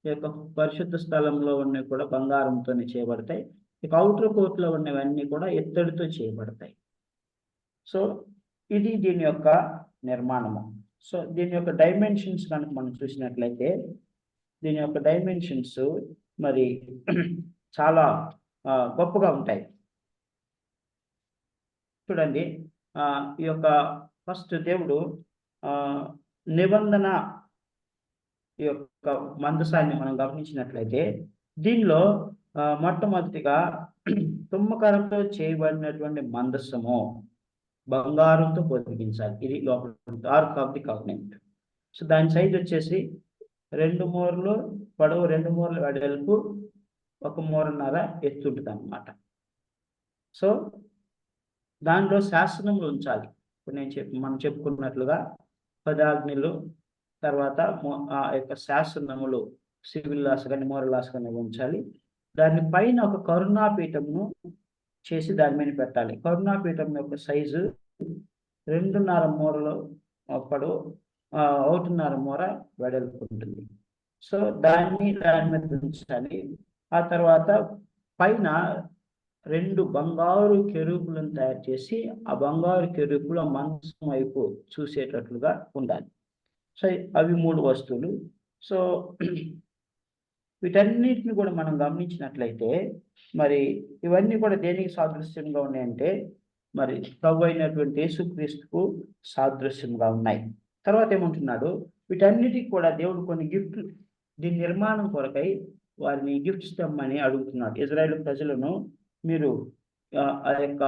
ఈ యొక్క పరిశుద్ధ స్థలంలో ఉన్నవి కూడా బంగారంతోనే చేయబడతాయి. ఇక ఔటర్ కోర్టులో ఉన్నవన్నీ కూడా ఇత్తడితో చేయబడతాయి. సో ఇది దీని యొక్క నిర్మాణము. సో దీని యొక్క డైమెన్షన్స్ కనుక మనం చూసినట్లయితే దీని యొక్క డైమెన్షన్స్ మరి చాలా గొప్పగా ఉంటాయి. చూడండి, ఈ యొక్క ఫస్ట్ దేవుడు నిబంధన ఈ యొక్క మందసాన్ని మనం గమనించినట్లయితే దీనిలో మొట్టమొదటిగా తుమ్మకరంతో చేయబడినటువంటి మందస్సము బంగారంతో పొదిగించాలి. ఇది లోపల arc of the covenant. So దాని సైజ్ వచ్చేసి 2 మూరలు పొడవు, 2 మూరలు వెడల్పు, 1 మూరన్నర ఎత్తుంటుంది అన్నమాట. సో దాంట్లో శాసనములు ఉంచాలి. ఇప్పుడు మనం చెప్పుకున్నట్లుగా 10 ఆజ్ఞలు, తర్వాత ఆ యొక్క శాసనములు సివిల్ లాస్ కానీ మోరల్ లాస్ కానీ ఉంచాలి. దాని పైన ఒక కరుణాపీఠమును చేసి దాని మీద పెట్టాలి. కరుణాపీఠం యొక్క సైజు 2.5 మూరలు పొడవు, 1.5 మూర వెడల్పు ఉంటుంది. సో దాని మీద ఉంచాలి. ఆ తర్వాత పైన 2 బంగారు కెరూబులను తయారు చేసి ఆ బంగారు కెరూబుల మంచం వైపు చూసేటట్లుగా ఉండాలి. సో అవి 3 వస్తువులు. సో వీటన్నిటిని కూడా మనం గమనించినట్లయితే మరి ఇవన్నీ కూడా దేనికి సాదృశ్యంగా ఉన్నాయంటే మరి ప్రభు అయినటువంటి యేసుక్రీస్తుకు సాదృశ్యంగా ఉన్నాయి. తర్వాత ఏమంటున్నాడు, వీటన్నిటికి కూడా దేవుడు కొన్ని గిఫ్ట్లు దీని నిర్మాణం కొరకై వారిని గిఫ్ట్స్ తెమ్మని అడుగుతున్నాడు. ఇజ్రాయేల్ ప్రజలను మీరు ఆ యొక్క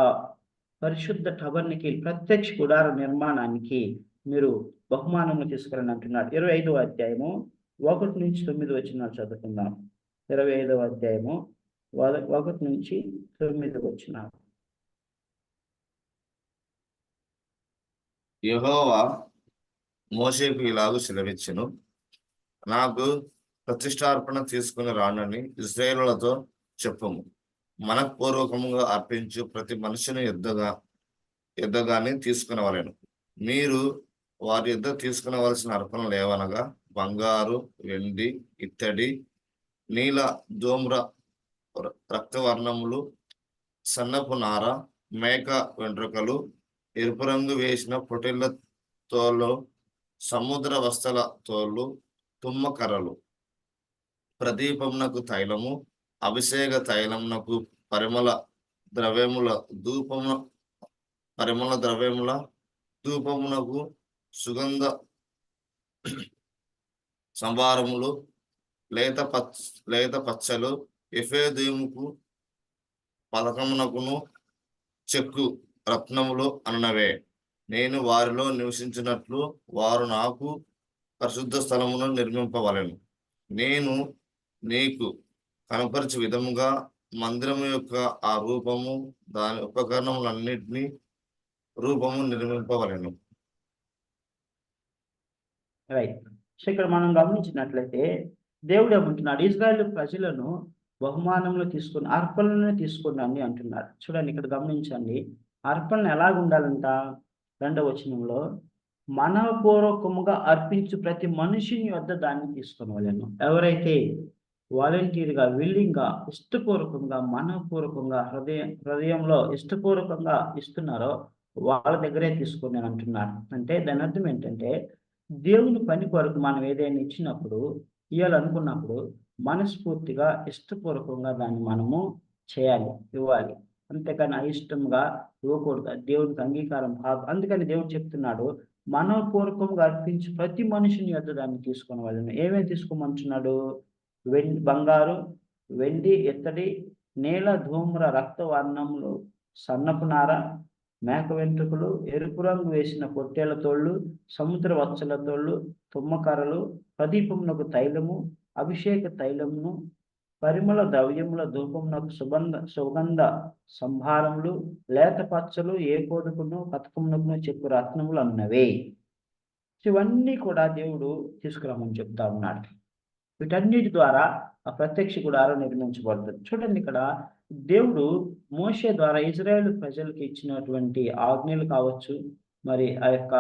పరిశుద్ధ టబర్నికీ ప్రత్యక్ష గుడార నిర్మాణానికి మీరు బహుమానము తీసుకురని అంటున్నాడు. 25వ అధ్యాయము 1 నుంచి 9 వచనాలు చదువుకుందాం. 25వ అధ్యాయము 1 నుంచి 9 వచనాలు. యెహోవా మోషేకు ఇలాగూ సెలవిచ్చెను, నాకు ప్రతిష్టార్పణ తీసుకుని రానని ఇశ్రాయేలులతో చెప్పుము. మనఃపూర్వకముగా అర్పించు ప్రతి మనుషుని యుద్ధగానే తీసుకునవలెను. మీరు వారి యుద్ధ తీసుకునవలసిన అర్పణలు ఏవనగా బంగారు, వెండి, ఇత్తడి, నీల, ధూమ్ర రక్తవర్ణములు, సన్నపు నార, మేక వెంట్రుకలు, ఎరుపు రంగు వేసిన పొటేళ్ల తోళ్ళు, సముద్ర వస్తల తోళ్ళు, తుమ్మకర్రలు, ప్రదీపమునకు తైలము, అభిషేక తైలమునకు పరిమళ ద్రవ్యముల ధూపమునకు సుగంధ సంభారములు, లేత పచ్చలు, ఎఫెదీముకు పథకమునకును చెక్కు రత్నములు అన్నవే. నేను వారిలో నివసించినట్లు వారు నాకు పరిశుద్ధ స్థలమును నిర్మింపవలెను. నేను నీకు కనపరిచే విధముగా మందిరము యొక్క ఆ రూపము, దాని ఉపకరణములన్నిటినీ రూపము నిర్మింపవలెను. రైట్. సో ఇక్కడ మనం గమనించినట్లయితే దేవుడు ఏమంటున్నాడు, ఇజ్రాయేల్ ప్రజలను బహుమానంలో తీసుకుని అర్పణలను తీసుకుని అంటున్నాడు. చూడండి, ఇక్కడ గమనించండి, అర్పణలు ఎలాగ ఉండాలంట. 2వ వచనంలో మనపూర్వకముగా అర్పించు ప్రతి మనిషిని వద్ద దాన్ని తీసుకునవలెను. ఎవరైతే వాలంటీర్గా, విల్లింగ్గా, ఇష్టపూర్వకంగా, మనపూర్వకంగా, హృదయంలో ఇష్టపూర్వకంగా ఇస్తున్నారో వాళ్ళ దగ్గరే తీసుకుని అంటున్నాడు. అంటే దాని అర్థం ఏంటంటే దేవుని పని కొరకు మనం ఏదైనా ఇచ్చినప్పుడు, ఇవ్వాలనుకున్నప్పుడు మనస్ఫూర్తిగా, ఇష్టపూర్వకంగా దాన్ని మనము చేయాలి, ఇవ్వాలి. అంతేకాని అయిష్టంగా ఇవ్వకూడదు. దేవునికి అంగీకారం కాదు. అందుకని దేవుడు చెప్తున్నాడు, మనపూర్వకంగా అర్పించి ప్రతి మనిషిని యొద్ద దాన్ని తీసుకుని వాళ్ళను. ఏమేమి తీసుకోమంటున్నాడు? బంగారు, వెండి, ఇత్తడి, నీల, ధూమ్ర రక్తవర్ణములు, సన్నపు నార, మేక వెంట్రుకలు, ఎరుపు రంగు వేసిన పొట్టేళ్ల తోళ్ళు, సముద్ర వత్సల తోళ్ళు, తుమ్మకర్రలు, ప్రదీపమునకు తైలము, అభిషేక తైలమును, పరిమళ ద్రవ్యముల ధూపమునకు సుగంధ సంభారములు, లేత పచ్చలు, ఏకోదుకును పతకమునకును చెక్కు రత్నములు అన్నవే. ఇవన్నీ కూడా దేవుడు తీసుకురామని చెప్తా ఉన్నాడు. వీటన్నిటి ద్వారా ఆ ప్రత్యక్ష గుడారం నిర్మించబడుతుంది. చూడండి, ఇక్కడ దేవుడు మోషే ద్వారా ఇజ్రాయేల్ ప్రజలకు ఇచ్చినటువంటి ఆజ్ఞలు కావచ్చు, మరి ఆ యొక్క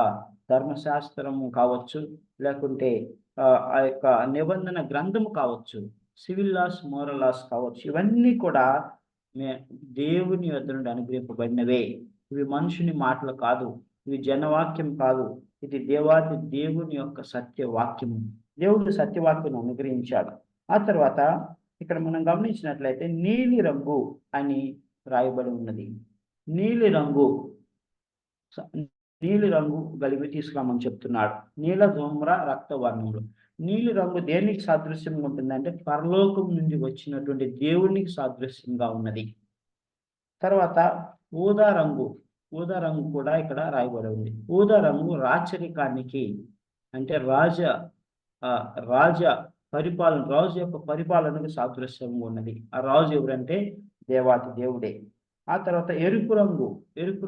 ధర్మశాస్త్రము కావచ్చు, లేకుంటే ఆ యొక్క నిబంధన గ్రంథము కావచ్చు, సివిల్ లాస్, మోరల్ లాస్ కావచ్చు, ఇవన్నీ కూడా దేవుని యొద్ద నుండి అనుగ్రహింపబడినవే. ఇవి మనుషుని మాటలు కాదు, ఇవి జనవాక్యం కాదు, ఇది దేవాది దేవుని యొక్క సత్యవాక్యము. దేవుడు సత్యవాక్యం అనుగ్రహించాడు. ఆ తర్వాత ఇక్కడ మనం గమనించినట్లయితే నీలి రంగు అని రాయబడి ఉన్నది. నీలి రంగు గలిపి తీసుకురామని చెప్తున్నాడు. నీల ధూమ్ర రక్తవర్ణములు. నీలి రంగు దేనికి సాదృశ్యంగా ఉంటుందంటే పరలోకం నుండి వచ్చినటువంటి దేవునికి సాదృశ్యంగా ఉన్నది. తర్వాత ఊదా రంగు కూడా ఇక్కడ రాయబడి ఉంది. ఊదా రంగు రాచరికానికి, అంటే రాజు యొక్క పరిపాలనకు సాదృశ్యంగా ఉన్నది. ఆ రాజు ఎవరంటే దేవాతి దేవుడే. ఆ తర్వాత ఎరుపు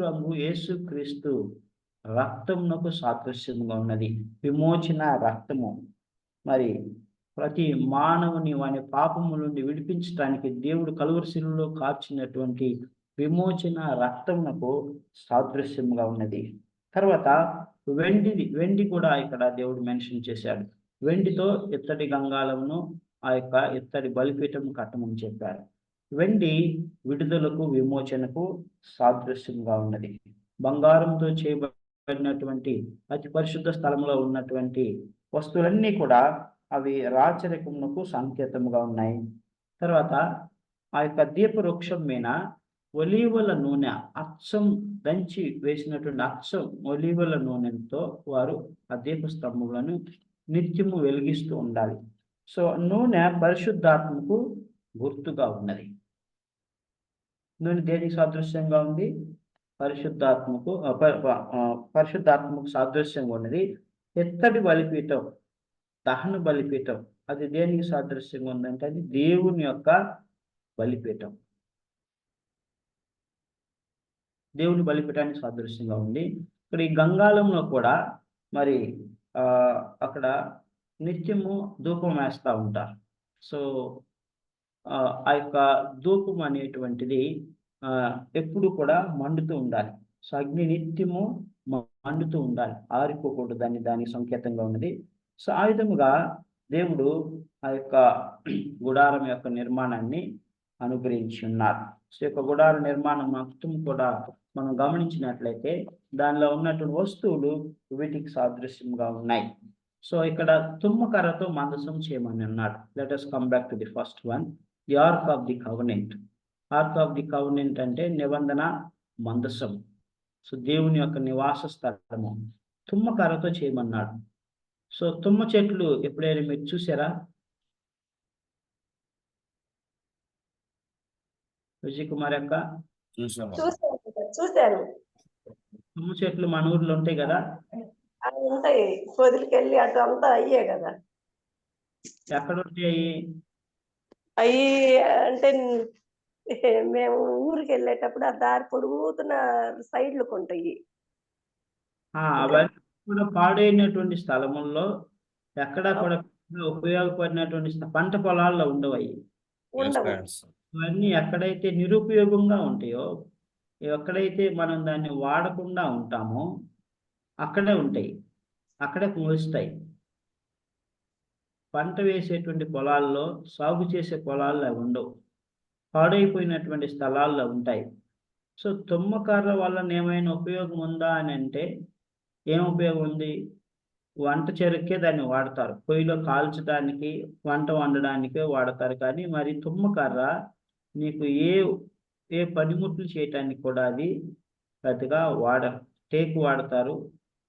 రంగు యేసుక్రీస్తు రక్తమునకు సాదృశ్యంగా ఉన్నది. విమోచన రక్తము. మరి ప్రతి మానవుని వాని పాపము నుండి విడిపించడానికి దేవుడు కలువరి శిలువలో కార్చినటువంటి విమోచన రక్తమునకు సాదృశ్యంగా ఉన్నది. తర్వాత వెండి కూడా ఇక్కడ దేవుడు మెన్షన్ చేశాడు. వెండితో ఇత్తడి గంగాళమును ఆ యొక్క ఇత్తడి బలిపీఠం కట్టమని చెప్పారు. వెండి విడుదలకు, విమోచనకు సాదృశ్యంగా ఉన్నది. బంగారంతో చేయబడినటువంటి అతి పరిశుద్ధ స్థలంలో ఉన్నటువంటి వస్తువులన్నీ కూడా అవి రాచరికమునకు సంకేతముగా ఉన్నాయి. తర్వాత ఆ యొక్క దీపవృక్షం మీద ఒలీవల నూనె, అచ్చం దంచి వేసినటువంటి అచ్చం ఒలీవల నూనెతో వారు ఆ దీప స్తంభములను నిత్యము వెలిగిస్తూ ఉండాలి. సో నూనె పరిశుద్ధాత్మకు గుర్తుగా ఉన్నది. నూనె దేనికి సాదృశ్యంగా ఉంది? పరిశుద్ధాత్మకు సాదృశ్యంగా ఉన్నది. ఎత్తడి బలిపీఠం, దహన బలిపీఠం, అది దేనికి సాదృశ్యంగా ఉందంటే అది దేవుని యొక్క బలిపీఠం. దేవుని బలిపీఠానికి సాదృశ్యంగా ఉంది. ఇక్కడ ఈ గంగాళంలో కూడా మరి అక్కడ నిత్యము ధూపం వేస్తూ ఉంటారు. సో ఆ యొక్క ధూపం అనేటువంటిది ఎప్పుడు కూడా మండుతూ ఉండాలి. సో అగ్ని నిత్యము మండుతూ ఉండాలి, ఆరిపోకూడదు, దానికి సంకేతంగా ఉన్నది. సో ఆ విధముగా దేవుడు ఆ యొక్క గుడారం యొక్క నిర్మాణాన్ని అనుగ్రహించి ఉన్నారు. సో యొక్క గుడార నిర్మాణం మొత్తం కూడా మనం గమనించినట్లయితే దానిలో ఉన్నటువంటి వస్తువులు వీటికి సాదృశ్యంగా ఉన్నాయి. సో ఇక్కడ తుమ్మకర్రతో మందసం చేయమని అన్నాడు. Let us come back to the first one, the ark of the covenant. Arc of the covenant అంటే నిబంధన మందసం. సో దేవుని యొక్క నివాస స్థలము తుమ్మకర్రతో చేయమన్నాడు. సో తుమ్మ చెట్లు ఎప్పుడైనా మీరు చూసారా? విజయ్ కుమార్ యొక్క చూశాను. తుమ్మ చెట్లు మన ఊర్లో ఉంటాయి కదా, ఉంటాయి. వదిలికెళ్ళి అటు అంతా అయ్యే కదా. ఎక్కడ ఉంటాయి అయ్యి అంటే మేము ఊరికి వెళ్ళేటప్పుడు ఆ దారి పొడుగుతున్న సైడ్లకు ఉంటాయి. అవన్నీ కూడా పాడైనటువంటి స్థలముల్లో ఎక్కడా కూడా ఉపయోగపడినటువంటి పంట పొలాల్లో ఉండవయి. ఇవన్నీ ఎక్కడైతే నిరుపయోగంగా ఉంటాయో, ఎక్కడైతే మనం దాన్ని వాడకుండా ఉంటామో అక్కడే ఉంటాయి, అక్కడే మొలుస్తాయి. పంట వేసేటువంటి పొలాల్లో, సాగు చేసే పొలాల్లో అవి ఉండవు, పాడైపోయినటువంటి స్థలాల్లో ఉంటాయి. సో తుమ్మకర్ర వలన ఏమైనా ఉపయోగం ఉందా అని అంటే ఏం ఉపయోగం ఉంది? వంట చెరుకే దాన్ని వాడతారు, పొయ్యిలో కాల్చడానికి, వంట వండడానికే వాడతారు. కానీ మరి తుమ్మకర్ర నీకు ఏ పనిముట్లు చేయటానికి కూడా అది పెద్దగా టేకు వాడతారు.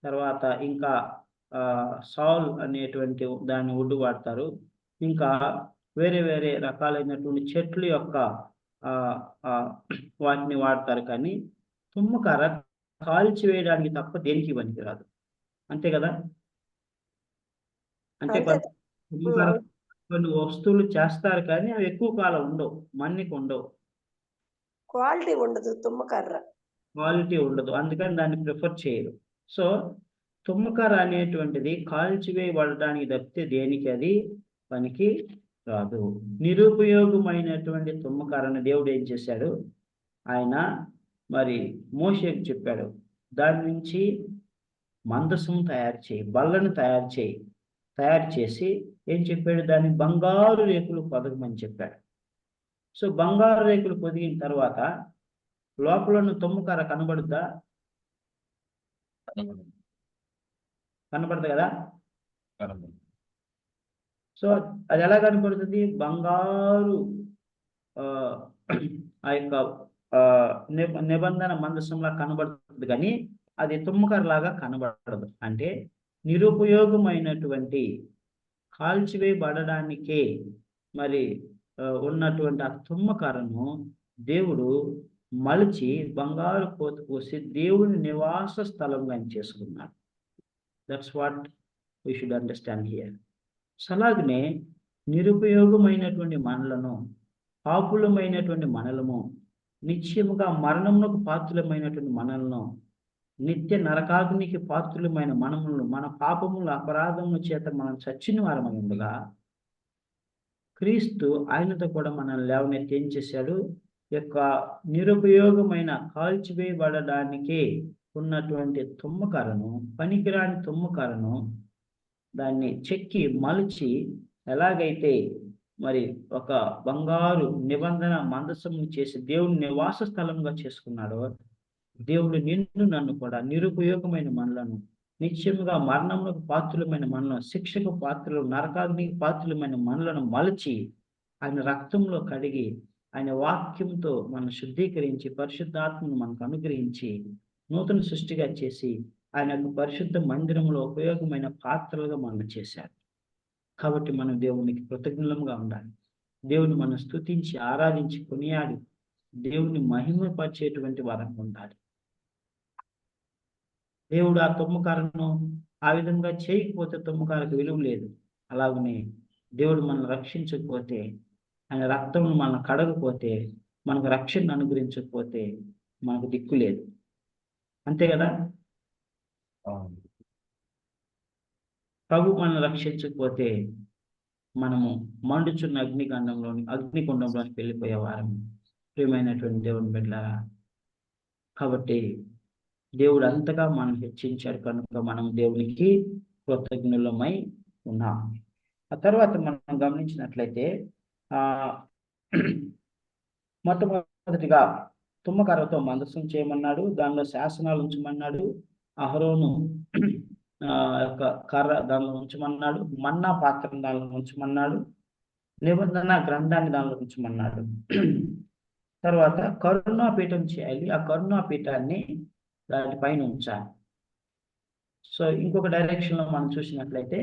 తర్వాత ఇంకా సాల్ అనేటువంటి దాన్ని వుడ్ వాడతారు. ఇంకా వేరే వేరే రకాలైనటువంటి చెట్లు యొక్క వాటిని వాడతారు. కానీ తుమ్మకర్ర కాల్చివేయడానికి తప్ప దేనికి పనికిరాదు. అంతే కదా? అంటే తుమ్మకర్ర కొన్ని వస్తువులు చేస్తారు కానీ అవి ఎక్కువ కాలం ఉండవు, మన్నిక ఉండవు, క్వాలిటీ ఉండదు, తుమ్మకర్ర క్వాలిటీ ఉండదు. అందుకని దాన్ని ప్రిఫర్ చేయరు. సో తుమ్మకర్ర అనేటువంటిది కాల్చివేయబడటానికి తప్పితే దేనికి అది పనికి రాదు. నిరుపయోగమైనటువంటి తుమ్మకర్రను దేవుడు ఏం చేశాడు, ఆయన మరి మోషేకు చెప్పాడు, దాని నుంచి మందసం తయారు చేయి, బల్లను తయారు చేసి ఏం చెప్పాడు, దాన్ని బంగారు రేకులు పొదగమని చెప్పాడు. సో బంగారు రేకులు పొదిగిన తర్వాత లోపల తుమ్మకర్ర కనబడుద్దా? కనబడదు కదా. సో అది ఎలా కనబడుతుంది? బంగారు ఆ యొక్క నిబంధన మందసంలా కనబడుతుంది, కానీ అది తుమ్మకర్రలాగా కనబడదు. అంటే నిరుపయోగమైనటువంటి కాల్చివేయబడడానికే మరి ఉన్నటువంటి ఆ తుమ్మకర్రను దేవుడు మలిచి బంగారు పోత పోసి దేవుని నివాస స్థలంగా చేసుకున్నాడు. That's what we should understand here. అలాగనే నిరుపయోగమైనటువంటి మనలను, పాపులమైనటువంటి మనలము, నిశ్చయముగా మరణమునకు పాత్రులమైనటువంటి మనలను, నిత్య నరకాగ్నికి పాత్రులమైన మనములను, మన పాపముల అపరాధముల చేత మనం చచ్చిన వారమై ఉండగా క్రీస్తు ఆయనతో కూడా మనల్ని లేవనెత్తి ఏం చేశాడు, యొక్క నిరుపయోగమైన కాల్చివేయబడడానికే ఉన్నటువంటి తుమ్మకర్రను, పనికిరాని తుమ్మకర్రను దాన్ని చెక్కి మలిచి ఎలాగైతే మరి ఒక బంగారు నిబంధన మందసము చేసి దేవుని నివాస స్థలంగా చేసుకున్నాడో, దేవుడు నిన్ను నన్ను కూడా నిరుపయోగమైన మనలను, నిత్యముగా మరణములకు పాత్రులమైన మనలను, శిక్షకు పాత్రలు, నరకాగ్నికి పాత్రులమైన మనలను మలచి ఆయన రక్తంలో కడిగి ఆయన వాక్యంతో మనం శుద్ధీకరించి పరిశుద్ధాత్మను మనకు అనుగ్రహించి నూతన సృష్టిగా చేసి ఆయన యొక్క పరిశుద్ధ మందిరంలో ఉపయోగమైన పాత్రలుగా మనం చేశారు. కాబట్టి మనం దేవునికి కృతజ్ఞులంగా ఉండాలి. దేవుని మనం స్తుతించి ఆరాధించి కొనియాడి దేవుని మహిమపరిచేటువంటి వారంగా ఉండాలి. దేవుడు ఆ తుమ్మకర్రను ఆ విధంగా చేయకపోతే తుమ్మకర్రకు విలువ లేదు. అలాగనే దేవుడు మనల్ని రక్షించకపోతే, ఆయన రక్తమును మనం కడగకపోతే, మనకు రక్షణ అనుగ్రహించకపోతే మనకు దిక్కు లేదు. అంతే కదా. ప్రభు మనల్ని రక్షించకపోతే మనము మండుచున్న అగ్నికుండంలోనికి వెళ్ళిపోయేవారము. ప్రియమైనటువంటి దేవుని బిడ్డలారా, కాబట్టి దేవుడు అంతగా మనం హెచ్చించాడు కనుక మనం దేవునికి కృతజ్ఞులమై ఉన్నాం. ఆ తర్వాత మనం గమనించినట్లయితే మొట్టమొదటిగా తుమ్మకర్రతో మందసం చేయమన్నాడు, దానిలో శాసనాలు ఉంచమన్నాడు, అహరోను యొక్క కర్ర దానిలో ఉంచమన్నాడు, మన్నా పాత్రను దానిలో ఉంచమన్నాడు, నిబంధన గ్రంథాన్ని దానిలో ఉంచమన్నాడు. తర్వాత కరుణాపీఠం చేయాలి, ఆ కరుణాపీఠాన్ని దానిపైన ఉంచాలి. సో ఇంకొక డైరెక్షన్ లో మనం చూసినట్లయితే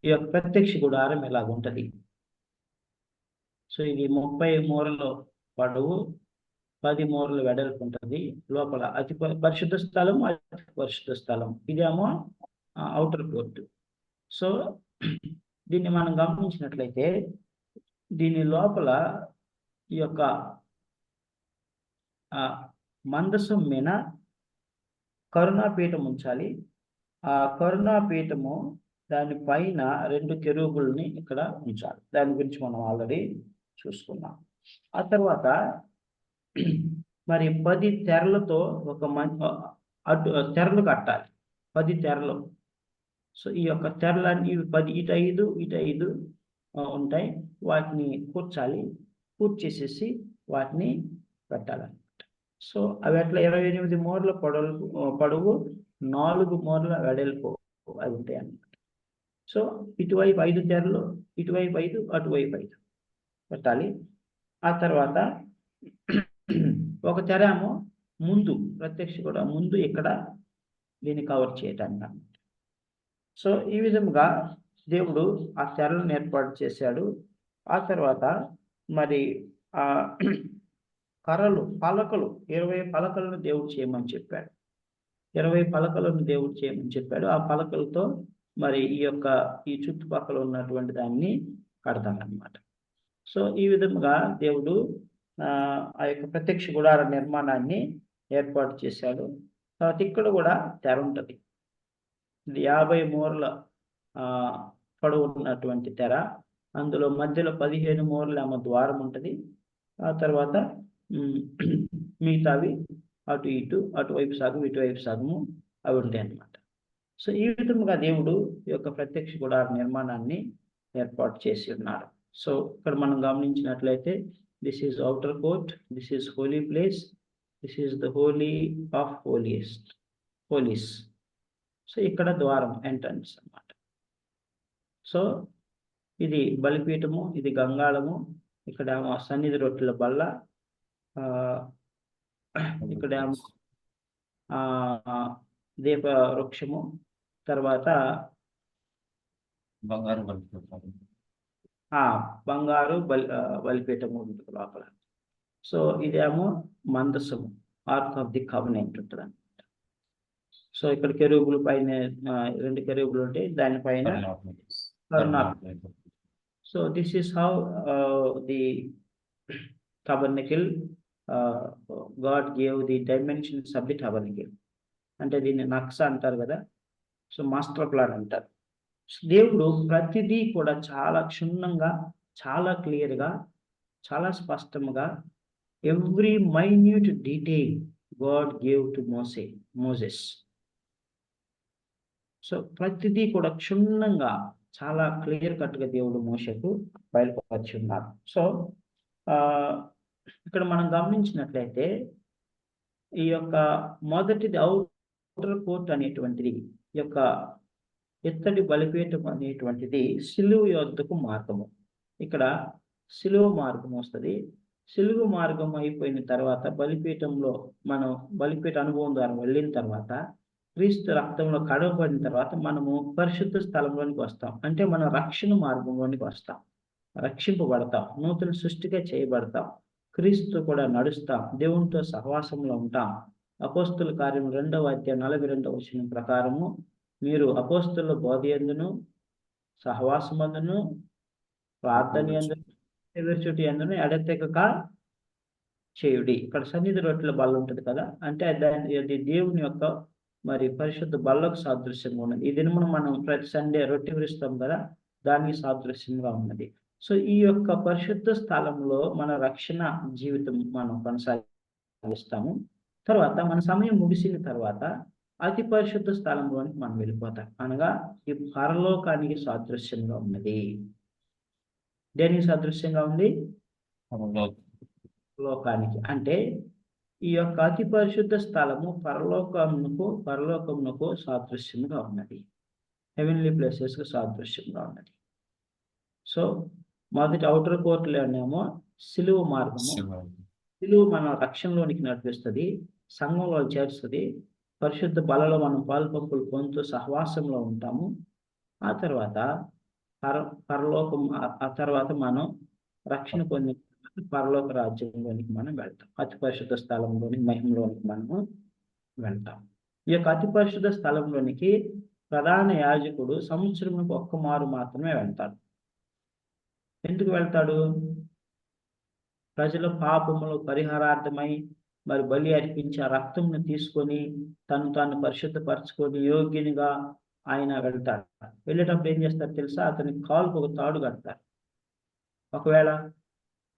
ఈ యొక్క ప్రత్యక్ష గుడారం ఎలాగ ఉంటది. సో ఇది 30 మూరలు పొడవు, 10 మూరలు వెడల్పు ఉంటుంది. లోపల అతి పరిశుద్ధ స్థలం, అతి పరిశుద్ధ స్థలం, ఇదేమో అవుటర్ కోర్టు. సో దీన్ని మనం గమనించినట్లయితే దీని లోపల ఈ యొక్క మందసం మీద కరుణాపీఠం ఉంచాలి. ఆ కరుణాపీఠము దానిపైన 2 కెరూబుల్ని ఇక్కడ ఉంచాలి. దాని గురించి మనం ఆల్రెడీ చూసుకున్నాం. ఆ తర్వాత మరి 10 తెరలతో ఒక తెరలు కట్టాలి, 10 తెరలు. సో ఈ యొక్క తెరలన్నీ 10 ఇటు 5 ఉంటాయి. వాటిని కూర్చాలి, కూర్చేసేసి వాటిని పెట్టాలన్నమాట. సో అవి అట్లా 28 మూరల పొడవు, 4 మూరల వెడల్పు అవి ఉంటాయి అన్నమాట. సో ఇటువైపు 5 తెరలు, ఇటువైపు 5, అటువైపు 5 పెట్టాలి. ఆ తర్వాత ఒక తెర ఏమో ముందు, ప్రత్యక్ష కూడా ముందు ఇక్కడ దీన్ని కవర్ చేయటానికి అన్నమాట. సో ఈ విధంగా దేవుడు ఆ తెరలను ఏర్పాటు చేశాడు. ఆ తర్వాత మరి ఆ కర్రలు, పలకలు, 20 పలకలను దేవుడు చేయమని చెప్పాడు. 20 పలకలను దేవుడు చేయమని చెప్పాడు. ఆ పలకలతో మరి ఈ చుట్టుపక్కల ఉన్నటువంటి దాన్ని కడతాడనమాట. సో ఈ విధంగా దేవుడు ఆ యొక్క ప్రత్యక్ష గుడార నిర్మాణాన్ని ఏర్పాటు చేశాడు. తర్వాత ఇక్కడ కూడా తెర ఉంటుంది. ఇది 50 మూరల పొడవు ఉన్నటువంటి తెర. అందులో మధ్యలో 15 మూరల ద్వారం ఉంటుంది. ఆ తర్వాత మిగతావి అటు ఇటు, అటువైపు సగం ఇటువైపు సగము అవి ఉంటాయి అన్నమాట. సో ఈ విధముగా దేవుడు ఈ యొక్క ప్రత్యక్ష గుడార నిర్మాణాన్ని ఏర్పాటు చేసి ఉన్నారు. సో ఇక్కడ మనం గమనించినట్లయితే this is outer court, this is holy place, this is the holy of holies. So ఇక్కడ ద్వారం, ఎంట్రన్స్ అన్నమాట. సో ఇది బలిపీఠము, ఇది గంగాళము, ఇక్కడ సన్నిధి రొట్టెల బల్ల, ఇక్కడ దీప వృక్షము, తర్వాత బంగారు బలిపీఠము ఉంటుంది లోపల. సో ఇదేమో మందసము, ఆర్క్ ఆఫ్ ది కవెనెంట్ ఉంటుంది అనమాట. సో ఇక్కడ కెరూబులు పైన 2 కెరూబులు ఉంటాయి, దానిపైన so this is how the tabernacle God gave the dimensions of the tabernacle. అంటే దీన్ని నక్స అంటారు కదా, సో మాస్టర్ ప్లాన్ అంటారు. దేవుడు ప్రతిదీ కూడా చాలా క్షుణ్ణంగా, చాలా క్లియర్గా, చాలా స్పష్టంగా every minute detail God gave to Moses. So ప్రతిదీ కూడా క్షుణ్ణంగా, చాలా క్లియర్ కట్గా దేవుడు మోషేకు బయలుపరిచి ఉన్నారు. సో ఇక్కడ మనం గమనించినట్లయితే ఈ యొక్క మొదటిది అవుటర్ కోర్ట్ అనేటువంటిది, ఈ యొక్క ఎత్తడి బలిపీఠం అనేటువంటిది సిలువ యొద్దకు మార్గము. ఇక్కడ సిలువ మార్గం వస్తుంది. సిలువ మార్గం అయిపోయిన తర్వాత బలిపీఠంలో మనం బలిపీఠ అనుభవం ద్వారా వెళ్ళిన తర్వాత క్రీస్తు రక్తంలో కడగబడిన తర్వాత మనము పరిశుద్ధ స్థలంలోనికి వస్తాం. అంటే మనం రక్షణ మార్గంలోనికి వస్తాం, రక్షింపబడతాం, నూతన సృష్టిగా చేయబడతాం, క్రీస్తు కూడా నడుస్తాం, దేవునితో సహవాసంలో ఉంటాం. అపోస్తుల కార్యం 2వ అధ్యాయం 42వ వచనం ప్రకారము మీరు అపోస్తుల బోధ యందును, సహవాసమందును, ప్రార్థన యందును, ఎదురుచుటి యందును ఎడతెగక చేయుడి. ఇక్కడ సన్నిధి రొట్టెల బల్ల ఉంటుంది కదా, అంటే అది దేవుని యొక్క మరి పరిశుద్ధ బల్లకు సాదృశ్యంగా ఉన్నది. ఈ దినమున మనం ప్రతి సండే రొట్టె విరుస్తాం కదా, దానికి సాదృశ్యంగా ఉన్నది. సో ఈ యొక్క పరిశుద్ధ స్థలంలో మన రక్షణ జీవితం మనం కొనసాగిస్తాము. తర్వాత మన సమయం ముగిసిన తర్వాత అతి పరిశుద్ధ స్థలంలోనికి మనం వెళ్ళిపోతాం. అనగా ఈ పరలోకానికి సాదృశ్యంగా ఉన్నది. దేనికి సాదృశ్యంగా ఉంది? లోకానికి. అంటే ఈ యొక్క అతి పరిశుద్ధ స్థలము పరలోకమునకు సాదృశ్యంగా ఉన్నది, హెవెన్లీ ప్లేసెస్కి సాదృశ్యంగా ఉన్నది. సో మొదటి అవుటర్ కోర్టులోనేమో సిలువ మార్గము, సిలువ మన రక్షణలోనికి నడిపిస్తుంది, సంఘంలో చేరుస్తుంది, పరిశుద్ధ బలలో మనం పాలుపంపులు పొందుతూ సహవాసంలో ఉంటాము. ఆ తర్వాత పరలోకం, ఆ తర్వాత మనం రక్షణ పొందిన పరలోక రాజ్యంలోనికి మనం వెళ్తాం, అతి పరిశుద్ధ స్థలంలోనికి, మహిమలోనికి మనము వెళ్తాం. ఈ యొక్క అతి పరిశుద్ధ స్థలంలోనికి ప్రధాన యాజకుడు సంవత్సరంలో ఒక్క మారు మాత్రమే వెళ్తాడు. ఎందుకు వెళ్తాడు? ప్రజల పాపములు పరిహారార్థమై మరి బలి అర్పించి ఆ రక్తంను తీసుకొని తాను పరిశుద్ధపరచుకొని యోగ్యునిగా ఆయన వెళ్తాడు. వెళ్ళేటప్పుడు ఏం చేస్తారు తెలుసా? అతనికి కాలుకు ఒక తాడు కడతారు. ఒకవేళ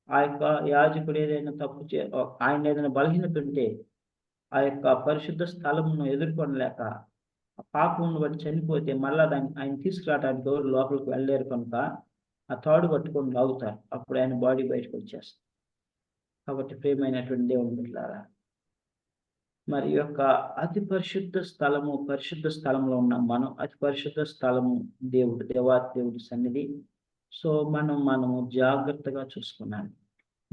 ఆ యొక్క యాజకుడు ఏదైనా ఆయన ఏదైనా బలహీనత ఉంటే ఆ యొక్క పరిశుద్ధ స్థలమును ఎదుర్కొనలేక ఆ పాపమును బట్టి చనిపోతే మళ్ళా ఆయన తీసుకురావడానికి ఎవరు లోపలికి వెళ్ళలేరు కనుక ఆ తాడు పట్టుకొని లాగుతారు. అప్పుడు ఆయన బాడీ బయటకు వచ్చేస్తారు. కాబట్టి ప్రియమైనటువంటి దేవుని బిడ్డలారా, మరి యొక్క అతి పరిశుద్ధ స్థలంలో ఉన్నాం మనం. అతి పరిశుద్ధ స్థలము దేవాతి దేవుడి సన్నిధి. సో మనము జాగ్రత్తగా చూసుకున్నాను,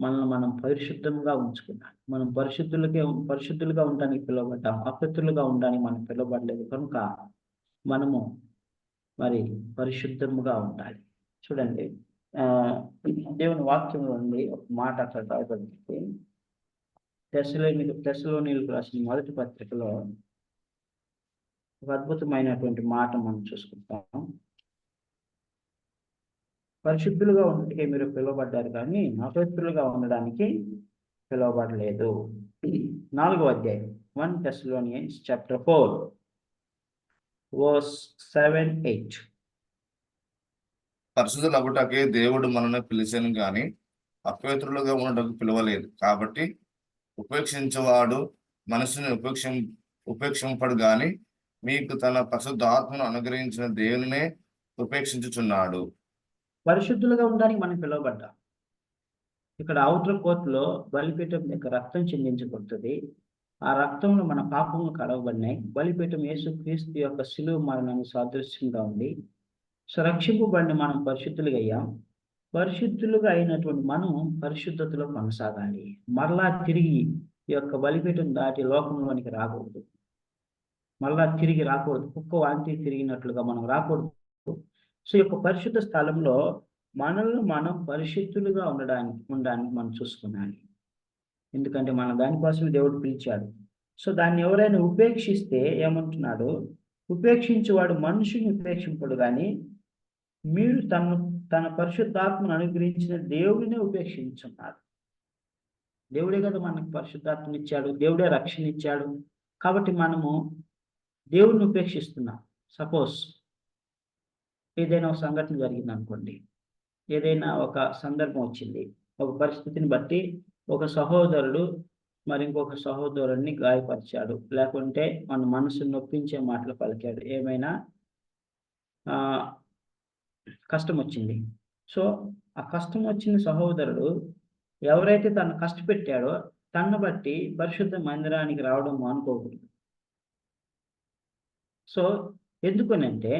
మనల్ని మనం పరిశుద్ధంగా ఉంచుకున్నాను. మనం పరిశుద్ధులుగా ఉండడానికి పిలువబడ్డాం, అపవిత్రులుగా ఉండడానికి మనం పిలువబడలేదు కనుక మనము మరి పరిశుద్ధముగా ఉండాలి. చూడండి, దేవుని వాక్యంలో ఉంది ఒక మాట అక్కడ రాయబడింది. తెస్సలోనీయులకు రాసిన మొదటి పత్రికలో ఒక అద్భుతమైనటువంటి మాట మనం చూసుకుంటాం. పరిశుద్ధులుగా ఉండడానికి మీరు పిలువబడ్డారు, కానీ అపవిత్రులుగా ఉండడానికి పిలువబడలేదు. 4వ అధ్యాయం 1 Thessalonians chapter 4. verse 7, 8. పరిశుద్ధులగుటకే దేవుడు మనల్ని పిలిచెను గాని అపవిత్రులుగా ఉండటకు పిలవలేదు. కాబట్టి ఉపేక్షించేవాడు మనసుని ఉపేక్షింపడు గాని మీకు తన పరిశుద్ధాత్మను అనుగ్రహించిన దేవునినే ఉపేక్షించుచున్నాడు. పరిశుద్ధులుగా ఉండడానికి మనం పిలువబడ్డాం. ఇక్కడ ఔటర్ కోర్టులో బలిపీఠం యొక్క రక్తం చెందించబడుతుంది. ఆ రక్తంలో మన పాపములు కడగబడినాయి. బలిపీఠం యేసుక్రీస్తు యొక్క శిలువ మరణానికి సాదృశ్యంగా ఉంది. సో రక్షింపబడిన మనం పరిశుద్ధులుగా అయ్యాం. పరిశుద్ధులుగా అయినటువంటి మనం పరిశుద్ధతలో కొనసాగాలి. మరలా తిరిగి ఈ యొక్క బలిపీఠం దాటి లోకంలోనికి రాకూడదు. మరలా తిరిగి రాకూడదు. కుక్క వాంతి తిరిగినట్లుగా మనం రాకూడదు. సో ఈ యొక్క పరిశుద్ధ స్థలంలో మనల్ని మనం పరిశుద్ధులుగా ఉండడానికి మనం చూసుకున్నాలి. ఎందుకంటే మన దానికోసమే దేవుడు పిలిచాడు. సో దాన్ని ఎవరైనా ఉపేక్షిస్తే ఏమంటున్నాడు? ఉపేక్షించేవాడు మనుషుని ఉపేక్షింపడు కానీ మీరు తన పరిశుద్ధాత్మను అనుగ్రహించిన దేవుడినే ఉపేక్షించున్నారు. దేవుడే కదా మనకు పరిశుద్ధాత్మను ఇచ్చాడు. దేవుడే రక్షణ ఇచ్చాడు. కాబట్టి మనము దేవుడిని ఉపేక్షిస్తున్నాం. సపోజ్ ఏదైనా ఒక సంఘటన జరిగింది అనుకోండి, ఏదైనా ఒక సందర్భం వచ్చింది, ఒక పరిస్థితిని బట్టి ఒక సహోదరుడు మరి ఇంకొక సహోదరుడిని గాయపరిచాడు, లేకుంటే మన మనసును నొప్పించే మాటలు పలికాడు, ఏమైనా కష్టం వచ్చింది. సో ఆ కష్టం వచ్చిన సహోదరుడు ఎవరైతే తను కష్టపెట్టాడో తన్ను బట్టి పరిశుద్ధ మందిరానికి రావడం మానుకోకూడదు. సో ఎందుకనంటే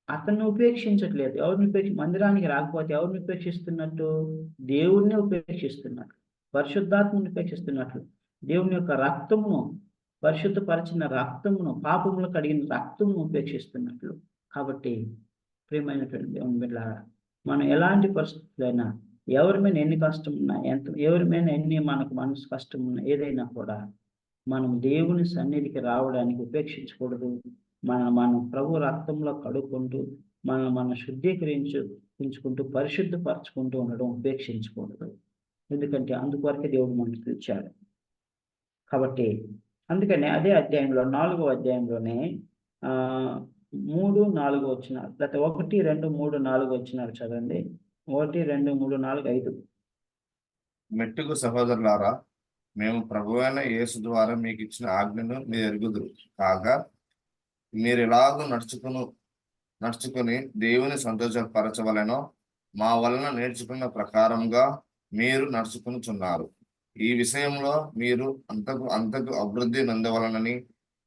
అతను ఉపేక్షించట్లేదు. ఎవరిని మందిరానికి రాకపోతే ఎవరిని ఉపేక్షిస్తున్నట్టు? దేవుణ్ణి ఉపేక్షిస్తున్నట్లు, పరిశుద్ధాత్మని ఉపేక్షిస్తున్నట్లు, దేవుని యొక్క రక్తమును, పరిశుద్ధపరిచిన రక్తమును, పాపములు కడిగిన రక్తమును ఉపేక్షిస్తున్నట్లు. కాబట్టి ప్రియమైనటువంటి దేవుని బిడ్డలారా, మనం ఎలాంటి పరిస్థితులైనా, ఎవరి మీద ఎన్ని కష్టం ఉన్నా, ఎవరి మీద ఎన్ని మనకు మనసు కష్టం ఉన్నా, ఏదైనా కూడా మనం దేవుని సన్నిధికి రావడానికి ఉపేక్షించకూడదు. మనం ప్రభు రక్తంలో కడుక్కుంటూ మనం శుద్ధీకరించుకుంటూ పరిశుద్ధపరచుకుంటూ ఉండడం ఉపేక్షించకూడదు. ఎందుకంటే అందుకొరకే దేవుడు మనకు పిలిచాడు. కాబట్టి అందుకనే అదే అధ్యాయంలో 4వ అధ్యాయంలోనే 3, 4 వచనాలు, లేకపోతే 1, 2, 3, 4 వచనాలు చదవండి. 1, 2, 3, 4, 5. మెట్టుకు సహోదరులారా, మేము ప్రభువైన యేసు ద్వారా మీకు ఇచ్చిన ఆజ్ఞను మీరు ఎరుగుదురు కాగా మీరు ఎలాగో నడుచుకుని దేవుని సంతోషపరచవలెనో మా వలన నేర్చుకున్న ప్రకారంగా మీరు నడుచుకునిచున్నారు. ఈ విషయంలో మీరు అంతకు అభివృద్ధి నందవలనని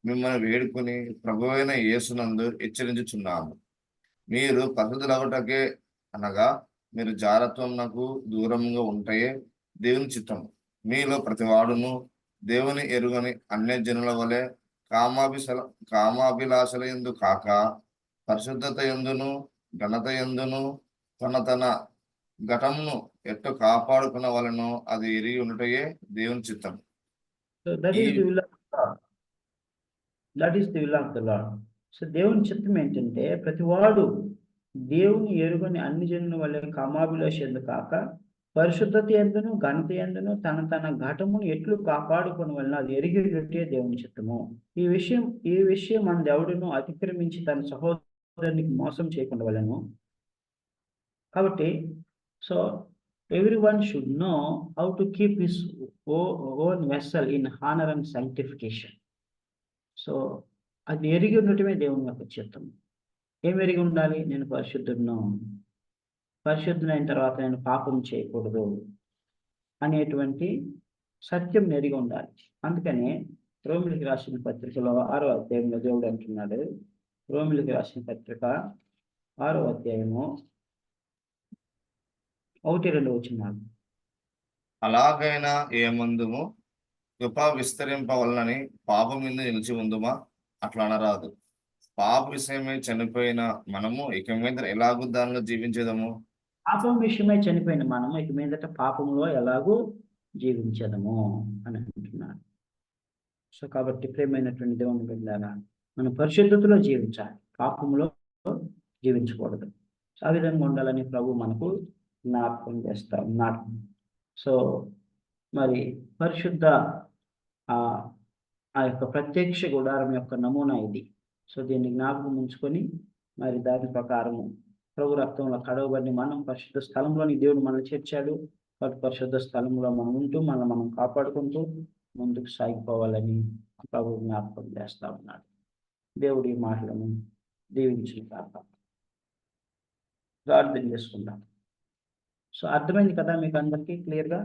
మిమ్మల్ని వేడుకొని ప్రభువైన యేసునందు హెచ్చరించుచున్నాము. మీరు పరిశుద్ధులగుటకే అనగా మీరు జారత్వమునకు దూరంగా ఉంటయే దేవుని చిత్తము. మీలో ప్రతివాడును దేవుని ఎరుగని అన్యజనుల వలె కామాభిలాషల యందు కాక పరిశుద్ధత యందును ఘనత యందును తన ఘటమును ఎట్టు కాపాడుకున్న వలనో అది ఎరిగి ఉండటయే దేవుని చిత్తం. That is the will of the lord. So దేవుని చిత్తం ఏంటంటే ప్రతివాడు దేవుని ఎరుగని అన్ని జనుల వల్ల కామాభిలాష ఎందు కాక పరిశుద్ధత ఎందును ఘనత ఎందును తన ఘటమును ఎట్లు కాపాడుకుని వలన అది ఎరిగినట్టే దేవుని చిత్తము. ఈ విషయం మన దేవుడును అతిక్రమించి తన సహోదరునికి మోసం చేయకుండా వలన. కాబట్టి so everyone should know how to keep his own vessel in honor and sanctification. So అది ఎరిగి ఉండటమే దేవుని యొక్క చిత్తం. ఏం ఎరిగి ఉండాలి? నేను పరిశుద్ధునైన తర్వాత నేను పాపం చేయకూడదు అనేటువంటి సత్యం ఎరిగి ఉండాలి. అందుకనే రోమిలికి రాసిన పత్రికలో 6వ అధ్యాయంలో దేవుడు అంటున్నాడు. రోమిలికి రాసిన పత్రిక 6వ అధ్యాయము 1-2 వచనాలు. అలాగైనా ఏమందుము కృప విస్తరింపవలనని పాపం మీద నిలిచి ఉందుమా? అట్లా అనరాదు. పాప విషయమై చనిపోయిన మనము ఇక మీద ఎలాగూ దానిలో జీవించేదము? పాపం విషయమై చనిపోయిన మనము ఇక మీదట పాపంలో ఎలాగూ జీవించదము అని అంటున్నాడు. సో కాబట్టి ప్రియమైనటువంటి దేవుని బిడ్డలారా, మనం పరిశుద్ధతలో జీవించాలి, పాపంలో జీవించకూడదు. ఆ విధంగా ఉండాలని ప్రభు మనకు జ్ఞాపకం చేస్తా ఉన్నాడు. సో మరి పరిశుద్ధ ఆ యొక్క ప్రత్యక్ష గుడారం యొక్క నమూనా ఇది. సో దీన్ని జ్ఞాపకం ఉంచుకొని మరి దాని ప్రకారము ప్రభు రక్తంలో కడవబడి మనం పరిశుద్ధ స్థలంలోని దేవుడు మనల్ని చేర్చాడు. కాబట్టి పరిశుద్ధ స్థలంలో మనం ఉంటూ మనం కాపాడుకుంటూ ముందుకు సాగిపోవాలని ప్రభు జ్ఞాపకం చేస్తా ఉన్నాడు. దేవుడి మాటలను దీవించిన ప్రార్థన చేసుకుందాం. సో అర్థమైంది కదా మీకు అందరికీ క్లియర్గా?